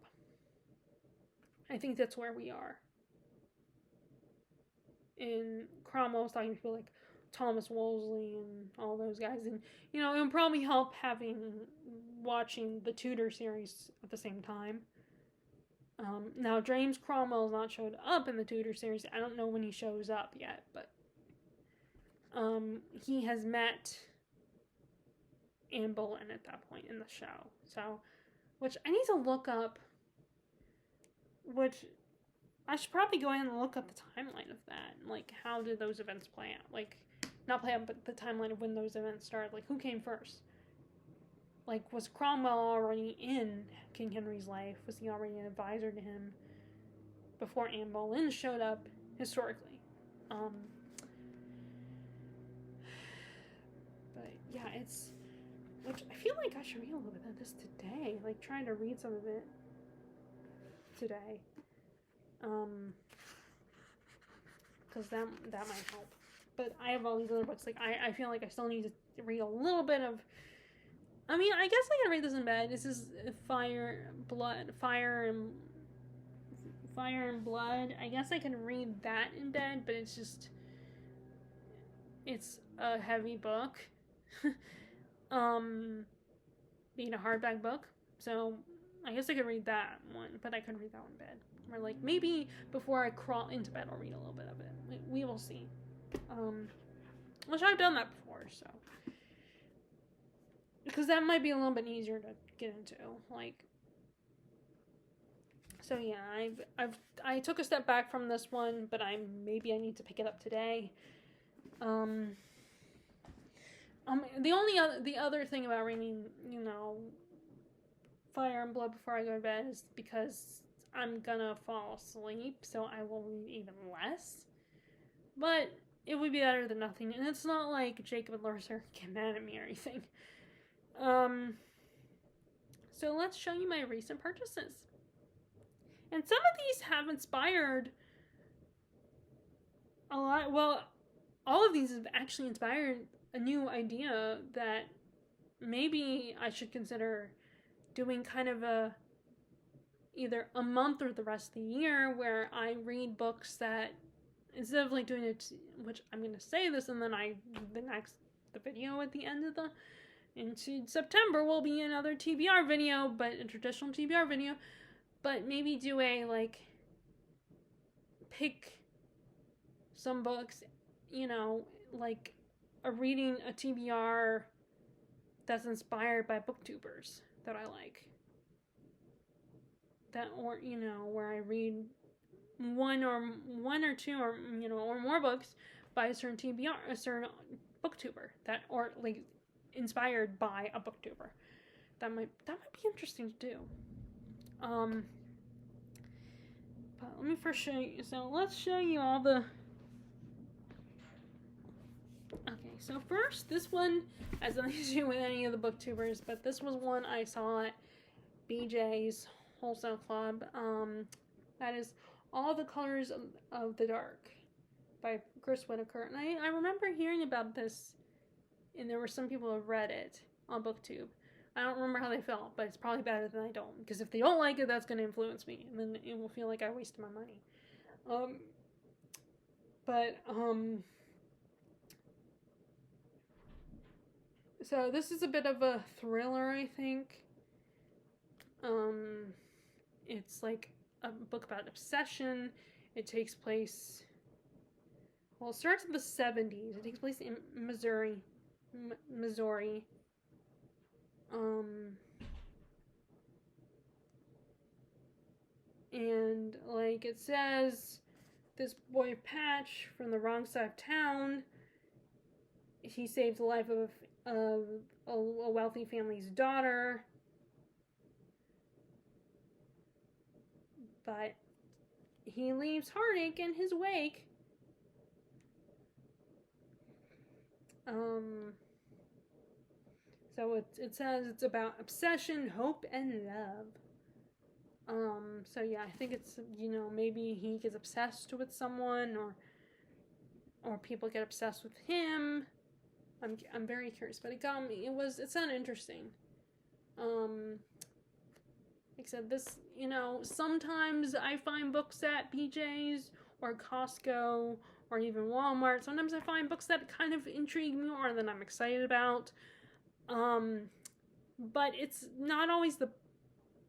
I think that's where we are. And Cromwell's talking to people like Thomas Wolsey and all those guys, and it would probably help watching the Tudor series at the same time. Now James Cromwell has not showed up in the Tudor series. I don't know when he shows up yet, but he has met Anne Boleyn at that point in the show. So, which I need to look up. Which I should probably go ahead and look up the timeline of that. Like, how did those events play out? Like, not play out, but the timeline of when those events started. Like, who came first? Like, was Cromwell already in King Henry's life? Was he already an advisor to him before Anne Boleyn showed up historically? But yeah, which I feel like I should read a little bit of this today. Like, trying to read some of it today. Because that might help. But I have all these other books. Like, I feel like I still need to read a little bit of I mean, I guess I can read this in bed. This is Fire, Blood, Fire and Blood. I guess I can read that in bed, but it's a heavy book. Being a hardback book. So I guess I could read that one, but I couldn't read that one in bed. Or like maybe before I crawl into bed, I'll read a little bit of it. We will see. Which I've done that before, so because that might be a little bit easier to get into. Like, so yeah, I took a step back from this one, but maybe I need to pick it up today. The other thing about reading, Fire and Blood before I go to bed is because I'm gonna fall asleep, so I will read even less. But it would be better than nothing, and it's not like Jacob and Larsa get mad at me or anything. So let's show you my recent purchases. And some of these have inspired a lot. Well, all of these have actually inspired a new idea that maybe I should consider doing kind of either a month or the rest of the year where I read books that, instead of like doing it, which I'm going to say this and then the video at the end of into September will be another TBR video, but a traditional TBR video, but maybe do pick some books, like reading a TBR that's inspired by booktubers that I like. That, or, where I read one or two or more books by a certain TBR, a certain booktuber or like inspired by a booktuber. That might be interesting to do. But let me first show you. So let's show you all the. Okay, so first, this one has nothing to do with any of the booktubers, but this was one I saw at BJ's Wholesale Club. That is All the Colors of the Dark by Chris Whitaker. And I remember hearing about this, and there were some people who have read it on BookTube. I don't remember how they felt, but it's probably better than I don't. Because if they don't like it, that's going to influence me. And then it will feel like I wasted my money. So this is a bit of a thriller, I think. It's like a book about obsession. It takes place... Well, it starts in the 70s. It takes place in Missouri. And like it says, this boy Patch from the wrong side of town, he saves the life of a wealthy family's daughter, but he leaves heartache in his wake. So it says it's about obsession, hope, and love. So yeah, I think it's, maybe he gets obsessed with someone, or people get obsessed with him. I'm very curious, but it sounded interesting. Like I said, this, sometimes I find books at BJ's or Costco or even Walmart. Sometimes I find books that kind of intrigue me or that I'm excited about. But it's not always the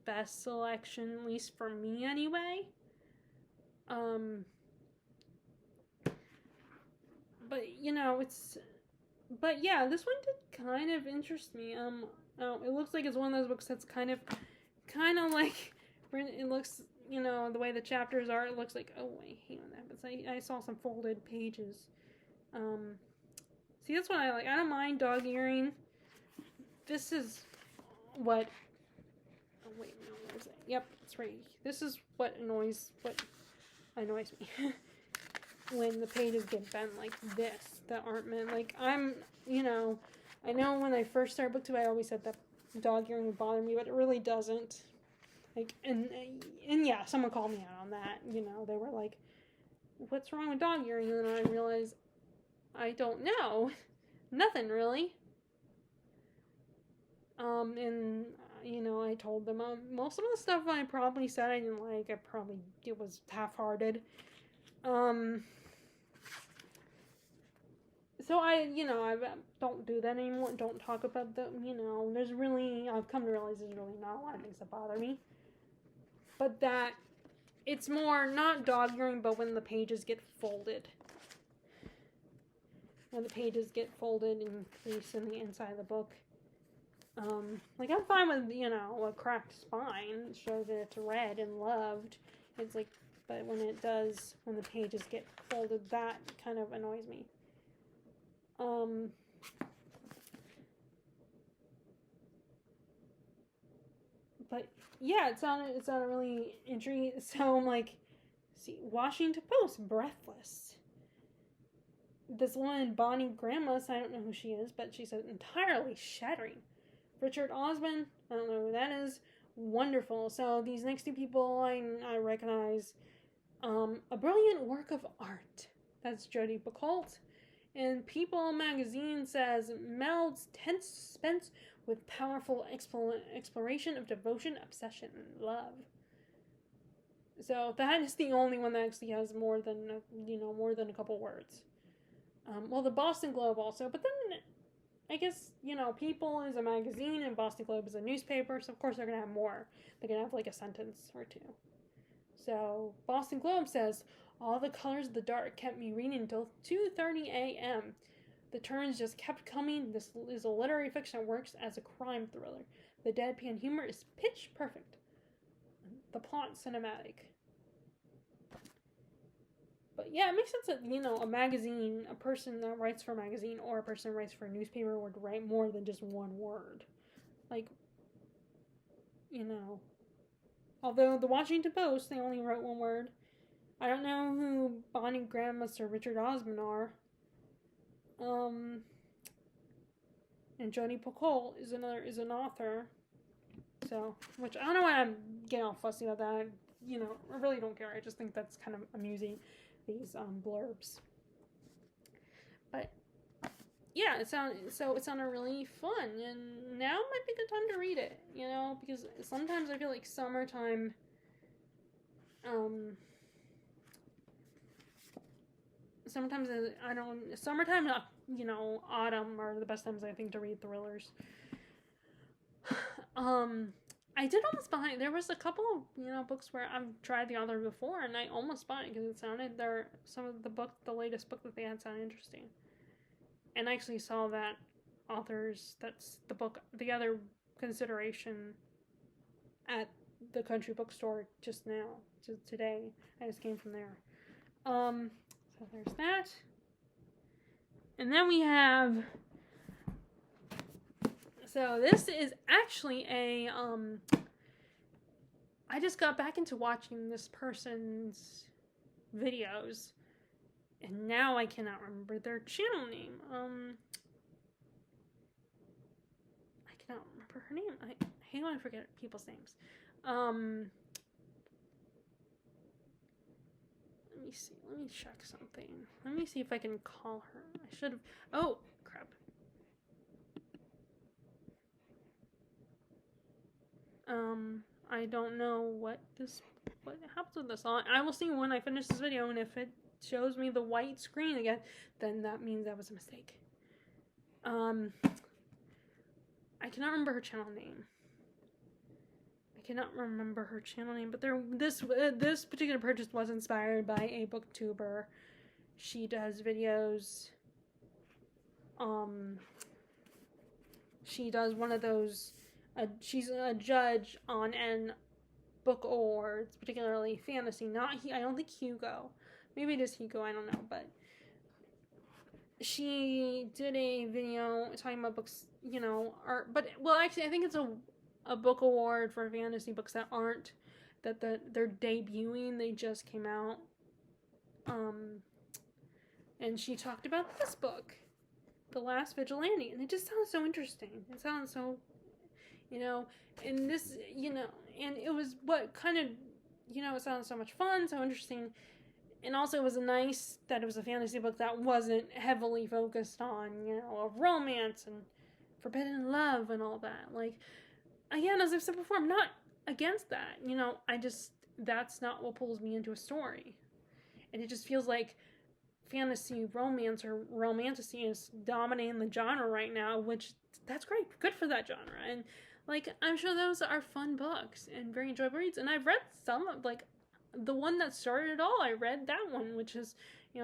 best selection, at least for me anyway. But yeah, this one did kind of interest me. It looks like it's one of those books that's kind of like, it looks, the way the chapters are, it looks like, oh, I hate when that happens. I saw some folded pages. See, that's what I like. I don't mind dog earing. This is what, oh wait, no, where is it? Yep, it's right. This is what annoys me. When the pages get bent like this, that aren't meant, like, I know when I first started BookTube, I always said that dog earring would bother me, but it really doesn't. Like, and yeah, someone called me out on that, they were like, what's wrong with dog earring? And then I realized, I don't know. Nothing, really. And I told them most of the stuff I probably said I didn't like. It was half-hearted. So I don't do that anymore. Don't talk about them. I've come to realize there's really not a lot of things that bother me. But that it's more not dog-earing, but when the pages get folded. When the pages get folded and creased in the inside of the book. Like, I'm fine with, a cracked spine. It shows that it's read and loved. It's like, but when the pages get folded, that kind of annoys me. But yeah, it sounded really intriguing. So I'm like, see, Washington Post, breathless. This woman, Bonnie Grandmas, I don't know who she is, but she said entirely shattering. Richard Osman, I don't know who that is. Wonderful. So these next two people I recognize. A brilliant work of art. That's Jodi Picoult. And People magazine says melds tense suspense with powerful exploration of devotion, obsession, and love. So that is the only one that actually has more than a couple words. Well, the Boston Globe also, but then I guess, People is a magazine and Boston Globe is a newspaper, so of course they're going to have more. They're going to have like a sentence or two. So, Boston Globe says, all the colors of the dark kept me reading until 2:30 a.m. The turns just kept coming. This is a literary fiction that works as a crime thriller. The deadpan humor is pitch perfect. The plot cinematic. But yeah, it makes sense that, a magazine, a person that writes for a magazine or a person that writes for a newspaper would write more than just one word. Like, although the Washington Post, they only wrote one word. I don't know who Bonnie Grandmas or Richard Osman are. And Jodi Picoult is an author. So, which I don't know why I'm getting all fussy about that. I really don't care. I just think that's kind of amusing, these blurbs. But yeah, it sounded really fun, and now might be a good time to read it. Because sometimes I feel like summertime. Sometimes summertime, autumn are the best times I think to read thrillers. I did almost buy it. There was a couple of, books where I've tried the author before, and I almost bought it because it sounded some of the latest book that they had sounded interesting. And I actually saw that that's the other consideration at the country bookstore just today. I just came from there. So there's that. And then we have, so this is actually I just got back into watching this person's videos, and now I cannot remember their channel name. I cannot remember her name. I hate when I forget people's names. Let me see. Let me check something. Let me see if I can call her. I should have. Oh, crap. I don't know what happens with this. I will see when I finish this video, and if it shows me the white screen again, then that means that was a mistake. I cannot remember her channel name. But this particular purchase was inspired by a booktuber. She does videos. She does one of those. She's a judge on an book awards, particularly fantasy. I don't think Hugo. Maybe it is Hugo. I don't know, but she did a video talking about books. Art. But actually, I think it's a book award for fantasy books that aren't they're debuting. They just came out. And she talked about this book, The Last Vigilante, and it just sounds so interesting. It sounds so, and this, and it was what kind of, it sounded so much fun, so interesting. And also it was nice that it was a fantasy book that wasn't heavily focused on, a romance and forbidden love and all that. Like, again, as I've said before, I'm not against that. That's not what pulls me into a story. And it just feels like fantasy romance or romantasy is dominating the genre right now, which that's great. Good for that genre. And like, I'm sure those are fun books and very enjoyable reads. And I've read some of, like, the one that started it all. I read that one, which is,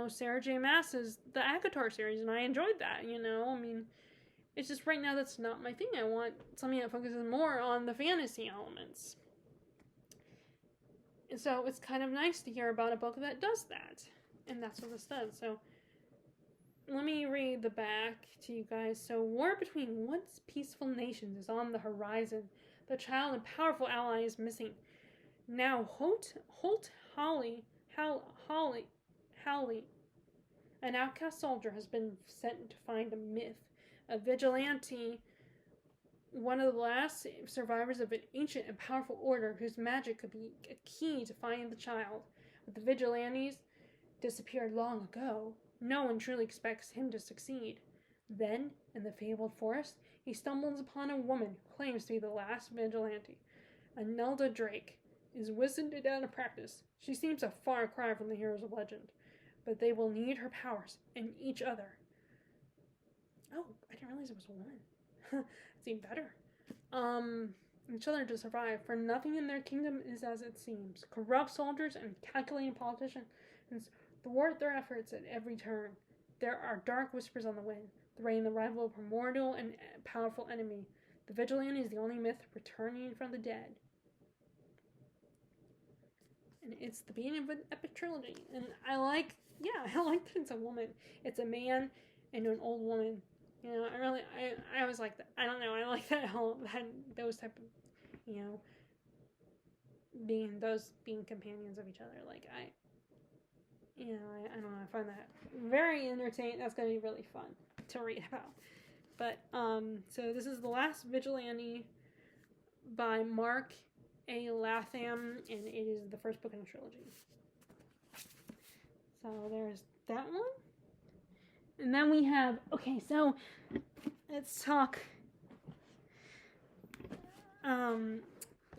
Sarah J. Maas's The ACOTAR series, and I enjoyed that, I mean, it's just right now that's not my thing. I want something that focuses more on the fantasy elements. And so it's kind of nice to hear about a book that does that. And that's what this does. So let me read the back to you guys. So, war between once peaceful nations is on the horizon. The child and powerful ally is missing. Now Holt Holly, an outcast soldier, has been sent to find a myth. A vigilante, one of the last survivors of an ancient and powerful order whose magic could be a key to finding the child. But the vigilantes disappeared long ago. No one truly expects him to succeed. Then, in the fabled forest, he stumbles upon a woman who claims to be the last vigilante. Anelda Drake is whistled down to practice. She seems a far cry from the heroes of legend, but they will need her powers and each other. Oh, I didn't realize it was a woman. It's even better. Each other to survive, for nothing in their kingdom is as it seems. Corrupt soldiers and calculating politicians thwart their efforts at every turn. There are dark whispers on the wind, threatening the rival of a primordial and powerful enemy. The vigilante is the only myth returning from the dead. And it's the beginning of an epic trilogy. And I like that it's a woman. It's a man and an old woman. I always like that. I don't know. I like that those type of, being companions of each other. Like, I don't know. I find that very entertaining. That's going to be really fun to read about. But, so this is The Last Vigilante by Mark A. Latham, and it is the first book in a trilogy. So there's that one. And then we have, so let's talk.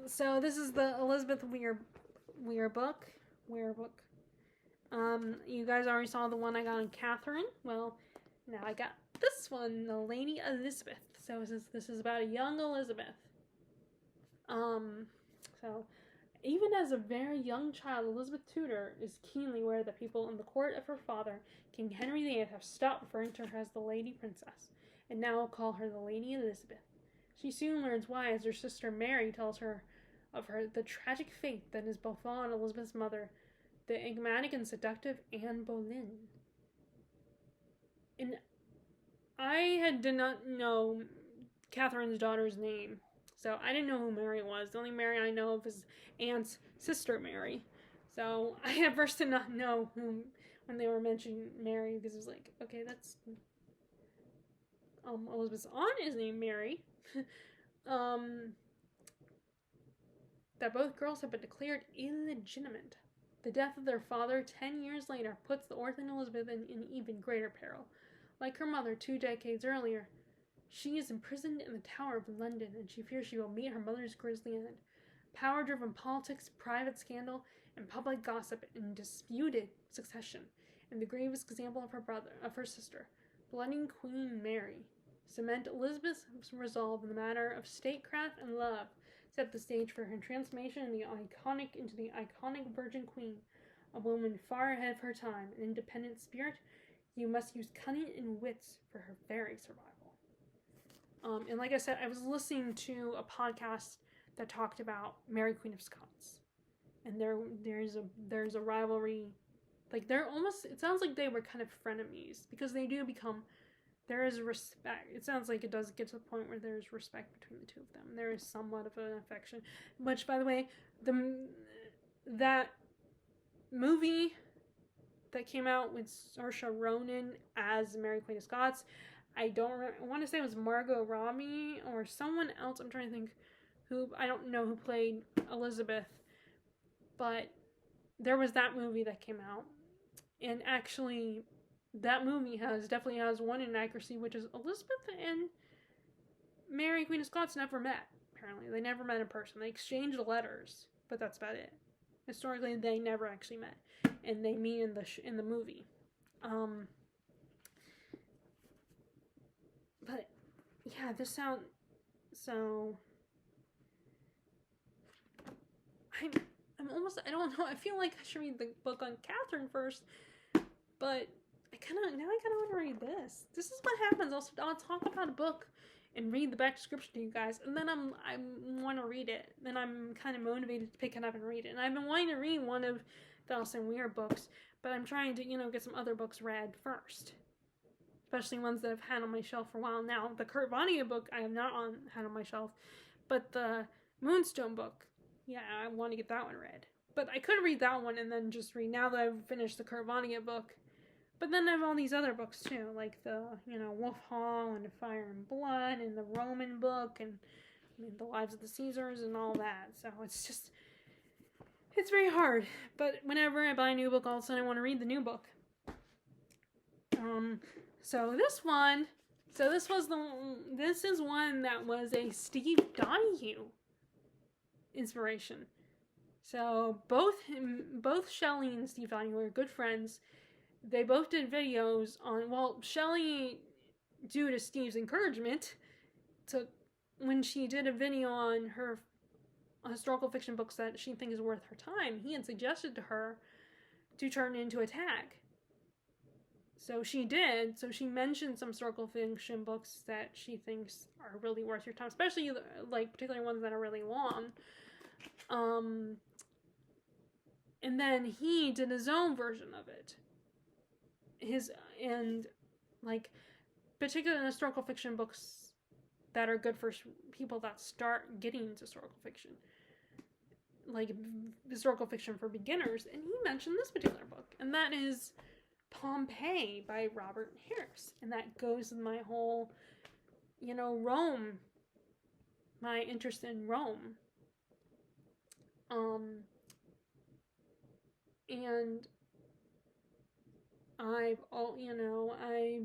So this is the Elizabeth Weir book. You guys already saw the one I got on Catherine. Well, now I got this one, the Lady Elizabeth. So this is about a young Elizabeth. So even as a very young child, Elizabeth Tudor is keenly aware that people in the court of her father, King Henry VIII, have stopped referring to her as the Lady Princess, and now call her the Lady Elizabeth. She soon learns why, as her sister Mary tells her of the tragic fate that has befallen Elizabeth's mother, the enigmatic and seductive Anne Boleyn. And I did not know Catherine's daughter's name, so I didn't know who Mary was. The only Mary I know of is Anne's sister Mary. So I at first did not know whom when they were mentioning Mary, because it was like, okay, that's Elizabeth's aunt is named Mary. That both girls have been declared illegitimate. The death of their father 10 years later puts the orphan Elizabeth in even greater peril. Like her mother 2 decades earlier, she is imprisoned in the Tower of London, and she fears she will meet her mother's grisly end. Power-driven politics, private scandal, and public gossip in disputed succession, and the gravest example of her sister, blooding Queen Mary, cement Elizabeth's resolve in the matter of statecraft and love, set the stage for her transformation into the iconic Virgin Queen, a woman far ahead of her time, an independent spirit. You must use cunning and wits for her very survival. And like I said, I was listening to a podcast that talked about Mary Queen of Scots, and there's a rivalry. Like, it sounds like they were kind of frenemies, because they do become. There is respect. It sounds like it does get to the point where there's respect between the two of them. There is somewhat of an affection. Which, by the way, that movie that came out with Saoirse Ronan as Mary Queen of Scots, I want to say it was Margot Robbie or someone else. I'm trying to think I don't know who played Elizabeth. But there was that movie that came out. And actually, that movie definitely has one inaccuracy, which is Elizabeth and Mary, Queen of Scots, never met. Apparently, they never met in person. They exchanged letters, but that's about it. Historically, they never actually met, and they meet in the movie. But yeah, this sound so. I'm almost. I don't know. I feel like I should read the book on Catherine first, but I kind of want to read this. This is what happens. I'll talk about a book and read the back description to you guys, and then I want to read it. Then I'm kind of motivated to pick it up and read it. And I've been wanting to read one of the Alison Weir books, but I'm trying to get some other books read first, especially ones that I've had on my shelf for a while now. The Kurt Vonnegut book I have not had on my shelf, but the Moonstone book, yeah, I want to get that one read. But I could read that one and then just read now that I've finished the Kurt Vonnegut book. But then I have all these other books too, like the, Wolf Hall and Fire and Blood and the Roman book and the Lives of the Caesars and all that. So it's very hard. But whenever I buy a new book, all of a sudden I want to read the new book. So this is one that was a Steve Donahue inspiration. So both Shelley and Steve Donahue are good friends. They both did videos on, Shelley, due to Steve's encouragement, when she did a video on her historical fiction books that she thinks is worth her time, he had suggested to her to turn it into a tag. So she did. So she mentioned some historical fiction books that she thinks are really worth your time, especially particularly ones that are really long. And then he did his own version of it. Particularly historical fiction books that are good for people that start getting into historical fiction, like historical fiction for beginners. And he mentioned this particular book, and that is Pompeii by Robert Harris. And that goes with my whole, Rome, my interest in Rome. And I've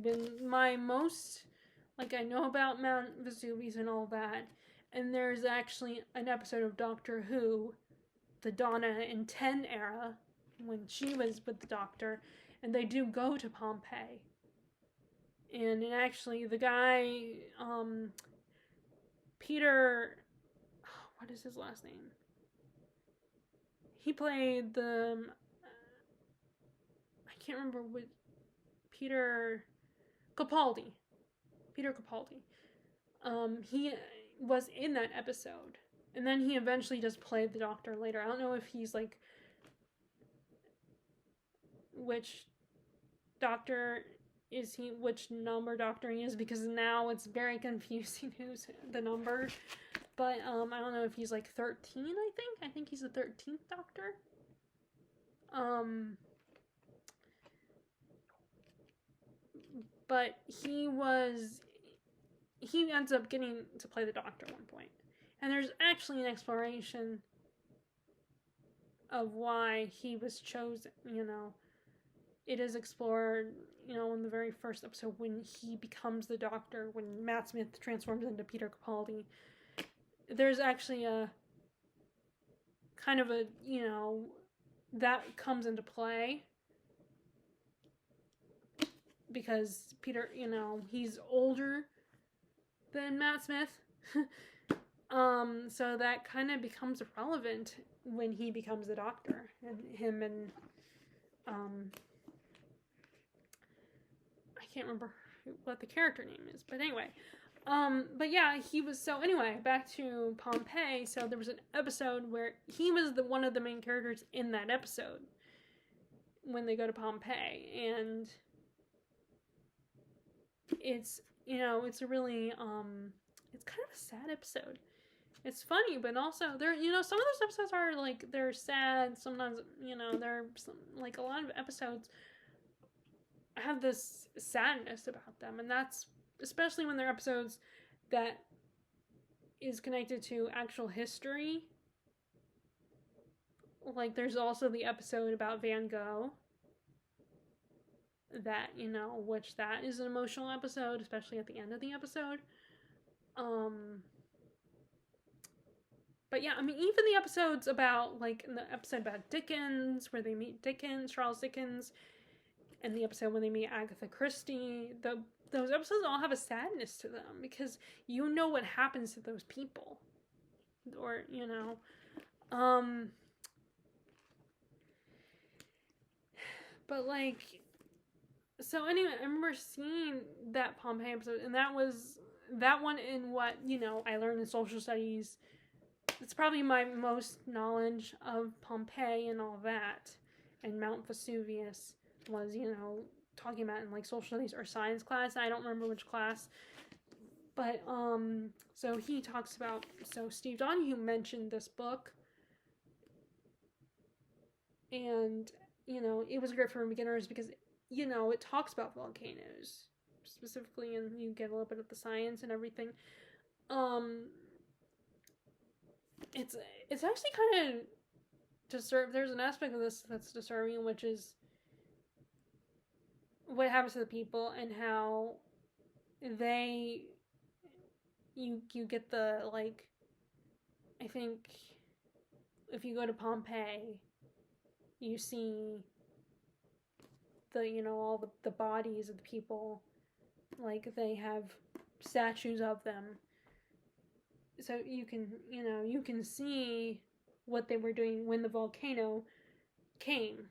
been my most, I know about Mount Vesuvius and all that, and there's actually an episode of Doctor Who, the Donna in 10 era, when she was with the Doctor, and they do go to Pompeii. And actually, the guy, Peter, what is his last name? He played the, I can't remember what, Peter Capaldi. He was in that episode. And then he eventually just played the Doctor later. I don't know if he's which Doctor is he, which number Doctor he is, because now it's very confusing who's the number. But I don't know if he's 13, I think he's the 13th Doctor. But he ends up getting to play the Doctor at one point. And there's actually an exploration of why he was chosen, It is explored, in the very first episode when he becomes the Doctor, when Matt Smith transforms into Peter Capaldi. There's actually a kind of a, that comes into play because Peter, he's older than Matt Smith. So that kind of becomes relevant when he becomes the Doctor, and him and I can't remember what the character name is, but anyway. But yeah, he was, so anyway, back to Pompeii. So there was an episode where he was one of the main characters in that episode when they go to Pompeii, and it's, it's a really, it's kind of a sad episode. It's funny, but also some of those episodes are they're sad. Sometimes, there are a lot of episodes have this sadness about them, and that's especially when they're episodes that is connected to actual history. There's also the episode about Van Gogh that, which that is an emotional episode, especially at the end of the episode. Um, but yeah, I mean, even the episodes about, like, in the episode about Dickens, where they meet Dickens, Charles Dickens, and the episode when they meet Agatha Christie, those episodes all have a sadness to them because you know what happens to those people. Or, you know. But, like, so anyway, I remember seeing that Pompeii episode, and that one in what, you know, I learned in social studies. It's probably my most knowledge of Pompeii and all that, and Mount Vesuvius was, you know, talking about in, like, social studies or science class. I don't remember which class. But, so he talks about, so Steve Donahue mentioned this book, and, you know, it was great for beginners because, you know, it talks about volcanoes specifically, and you get a little bit of the science and everything. It's actually kind of disturbing. There's an aspect of this that's disturbing, which is what happens to the people and how you get the, like, I think if you go to Pompeii, you see the, you know, all the bodies of the people, like, they have statues of them, so you can see what they were doing when the volcano came.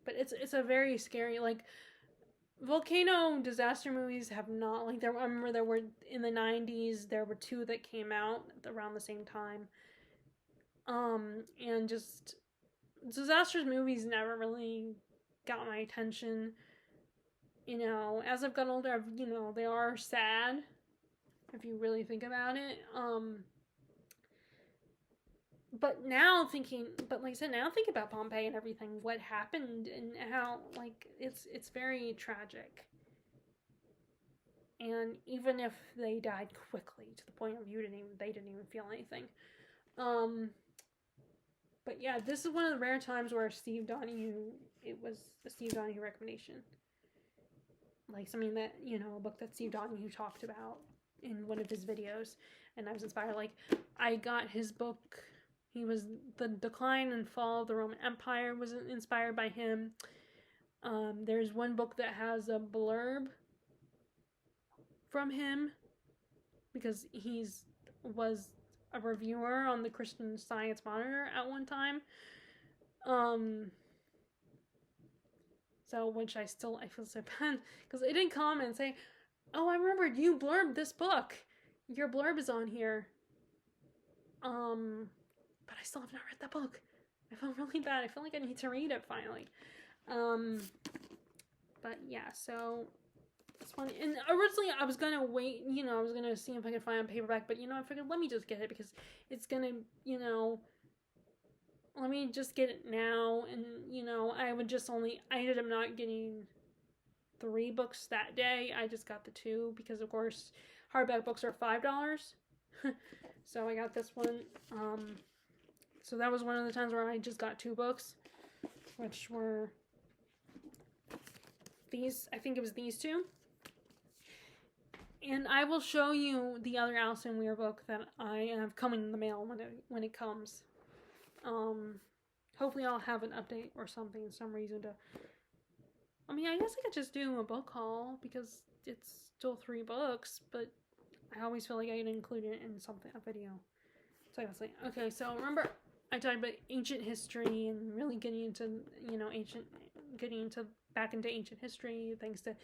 But it's a very scary, like, volcano disaster movies have not, like, I remember there were, in the 90s, there were 2 that came out around the same time. And just disasters movies never really got my attention. You know, as I've gotten older, you know, they are sad if you really think about it. But like I said, now think about Pompeii and everything, what happened and how, like, it's very tragic. And even if they died quickly to the point of they didn't even feel anything. But yeah, this is one of the rare times where it was a Steve Donahue recommendation. Like, something that, you know, a book that Steve Donahue talked about in one of his videos, and I was inspired. Like, I got his book. The Decline and Fall of the Roman Empire was inspired by him. There's one book that has a blurb from him because was a reviewer on the Christian Science Monitor at one time. So, which I feel so bad because it didn't come and say, "Oh, I remembered you blurbed this book. Your blurb is on here." But I still have not read that book. I feel really bad. I feel like I need to read it finally. But yeah, so it's funny. And originally I was gonna wait, you know, I was gonna see if I could find a paperback, but, you know, I figured let me just get it because it's gonna, you know, let me just get it now. And, you know, I ended up not getting 3 books that day. I just got the 2 because, of course, hardback books are $5. So I got this one. So that was one of the times where I just got 2 books, which were these. I think it was these 2. And I will show you the other Alison Weir book that I have coming in the mail when it comes. Hopefully I'll have an update or something, some reason to. I mean, I guess I could just do a book haul because it's still 3 books, but I always feel like I can include it in a video. So I was like, okay, so remember I talked about ancient history and really getting into, you know, back into ancient history thanks to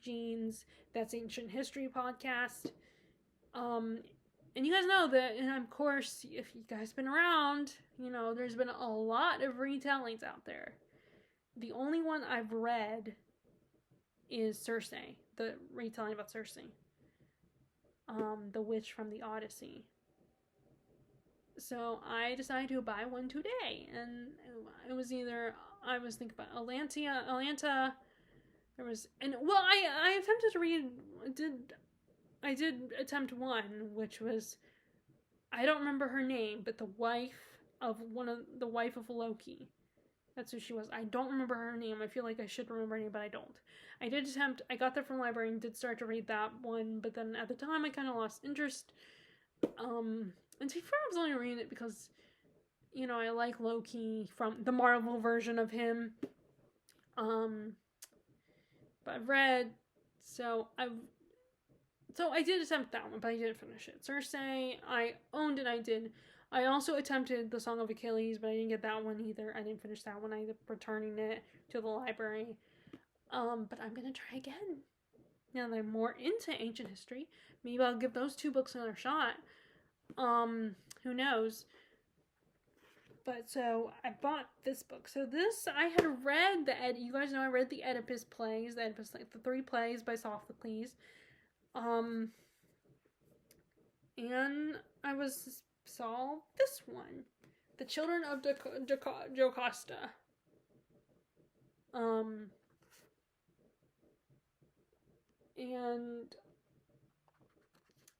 Jean's That's Ancient History podcast. And you guys know that, and of course, if you guys been around, you know, there's been a lot of retellings out there. The only one I've read is Circe, the retelling about Circe. The witch from the Odyssey. So I decided to buy one today, and it was either, I was thinking about Atlanta, there was, and, well, I attempted to read, I did attempt one, which was, I don't remember her name, but the wife of Loki. That's who she was. I don't remember her name. I feel like I should remember her name, but I don't. I did attempt, I got that from the library and did start to read that one, but then at the time I kind of lost interest. And to be fair, I was only reading it because, you know, I like Loki from the Marvel version of him. But I've read, so I did attempt that one, but I didn't finish it. Cersei, I owned it, I did. I also attempted The Song of Achilles, but I didn't get that one either. I didn't finish that one. I ended up returning it to the library. But I'm gonna try again. Now that I'm more into ancient history, maybe I'll give those 2 books another shot. Who knows? But so I bought this book. So this I had read you guys know I read the Oedipus plays, the 3 plays by Sophocles. And I saw this one, The Children of Jocasta. And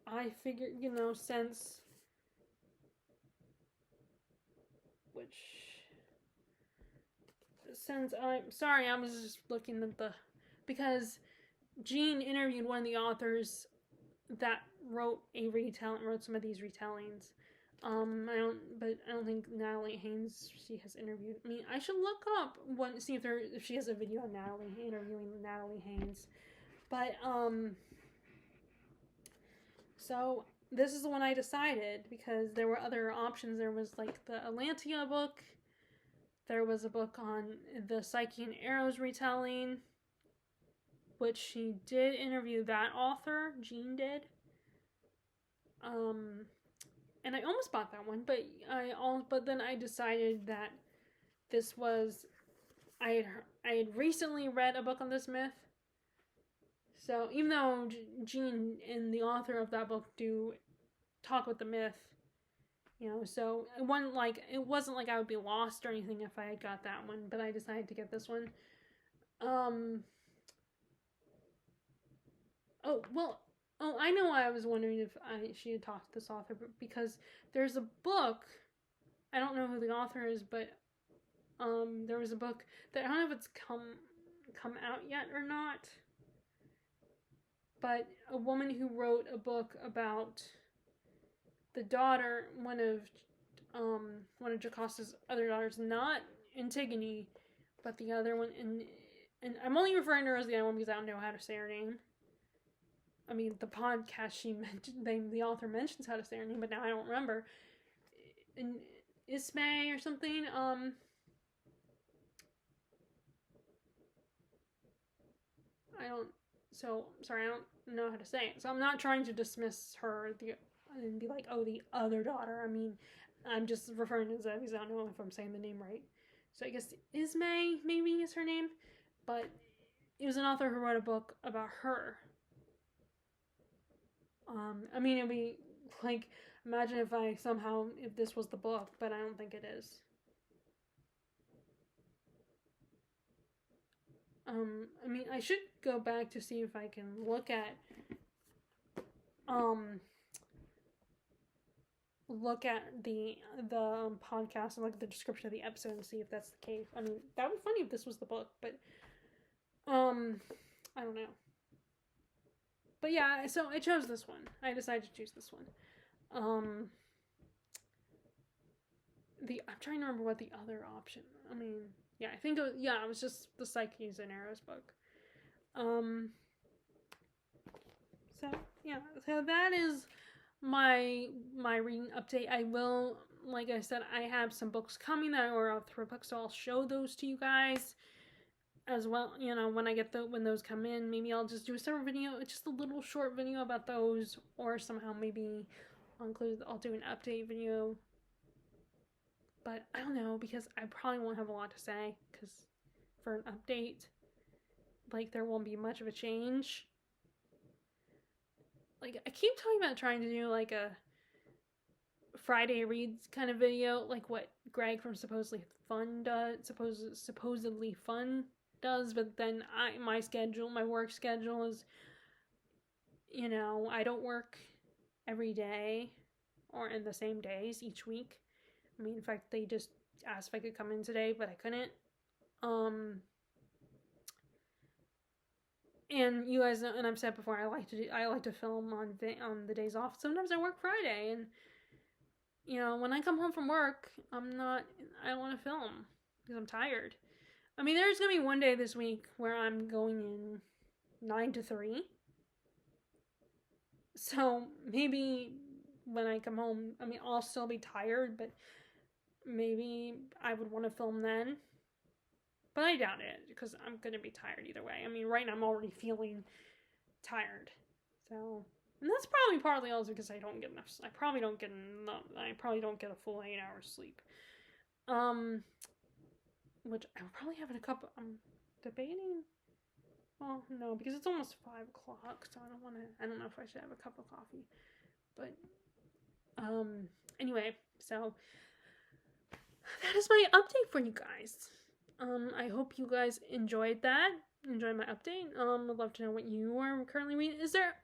I figured, you know, since I'm sorry, I was just looking at because Jean interviewed one of the authors that wrote some of these retellings. I don't think Natalie Haynes, she has interviewed. I mean, I should look up see if she has a video on interviewing Natalie Haynes. But so this is the one I decided because there were other options. There was like the Atlantia book. There was a book on the Psyche and Eros retelling, which she did interview that author, Jean did. And I almost bought that one, but then I decided that this was I had recently read a book on this myth. So even though Jean and the author of that book do talk about the myth, you know, so it wasn't like I would be lost or anything if I had got that one, but I decided to get this one. I know why I was wondering if she had talked to this author, because there's a book, I don't know who the author is, but there was a book that I don't know if it's come out yet or not, but a woman who wrote a book about the daughter, one of Jocasta's other daughters, not Antigone, but the other one, and I'm only referring to her as the other one because I don't know how to say her name. I mean, the podcast she mentioned, the author mentions how to say her name, but now I don't remember. Ismay or something. I don't know how to say it. So I'm not trying to dismiss her and be like, oh, the other daughter. I mean, I'm just referring to Zoe because I don't know if I'm saying the name right. So I guess Ismay maybe is her name, but it was an author who wrote a book about her. I mean, it'd be like, imagine if this was the book, but I don't think it is. I mean, I should go back to see if I can look at the podcast and look at the description of the episode and see if that's the case. I mean, that would be funny if this was the book, but I don't know. But yeah, so I chose this one. I decided to choose this one. I'm trying to remember what the other option. I mean, yeah, I think it was just the Psyches and Eros book. So that is my reading update. I will, like I said, I have some books coming that are out through books, so I'll show those to you guys as well. You know, when those come in, maybe I'll just do a separate video, just a little short video about those, or somehow maybe I'll do an update video. But I don't know, because I probably won't have a lot to say, because for an update, like, there won't be much of a change. Like, I keep talking about trying to do, like, a Friday Reads kind of video, like what Greg from Supposedly Fun does, but then my work schedule is, you know, I don't work every day, or in the same days each week. I mean, in fact, they just asked if I could come in today, but I couldn't. And you guys know, and I've said before, I like to film on the days off. Sometimes I work Friday, and when I come home from work, I don't want to film because I'm tired. I mean, there's gonna be one day this week where I'm going in 9 to 3. So maybe when I come home, I mean, I'll still be tired, but maybe I would want to film then. But I doubt it because I'm gonna be tired either way. I mean, right now I'm already feeling tired. So, and that's probably partly also because I don't get enough. I probably don't get a full 8 hours sleep. Which I'll probably have in a couple. I'm debating. Well, no, because it's almost 5 o'clock, so I don't know if I should have a cup of coffee. But anyway, so that is my update for you guys. I hope you guys enjoyed that. Enjoyed my update. I'd love to know what you are currently reading.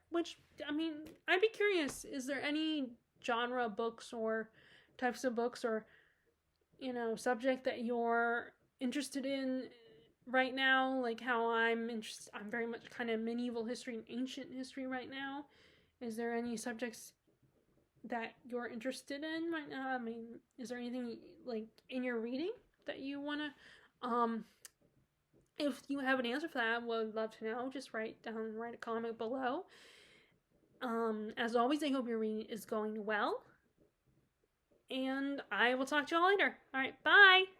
I'd be curious, is there any genre books or types of books or, subject that you're interested in right now? Like how I'm very much kind of medieval history and ancient history right now. Is there any subjects that you're interested in right now? I mean, is there anything like in your reading that you want to, if you have an answer for that, I would love to know. Just write a comment below. As always, I hope your reading is going well. And I will talk to y'all later. Alright, bye!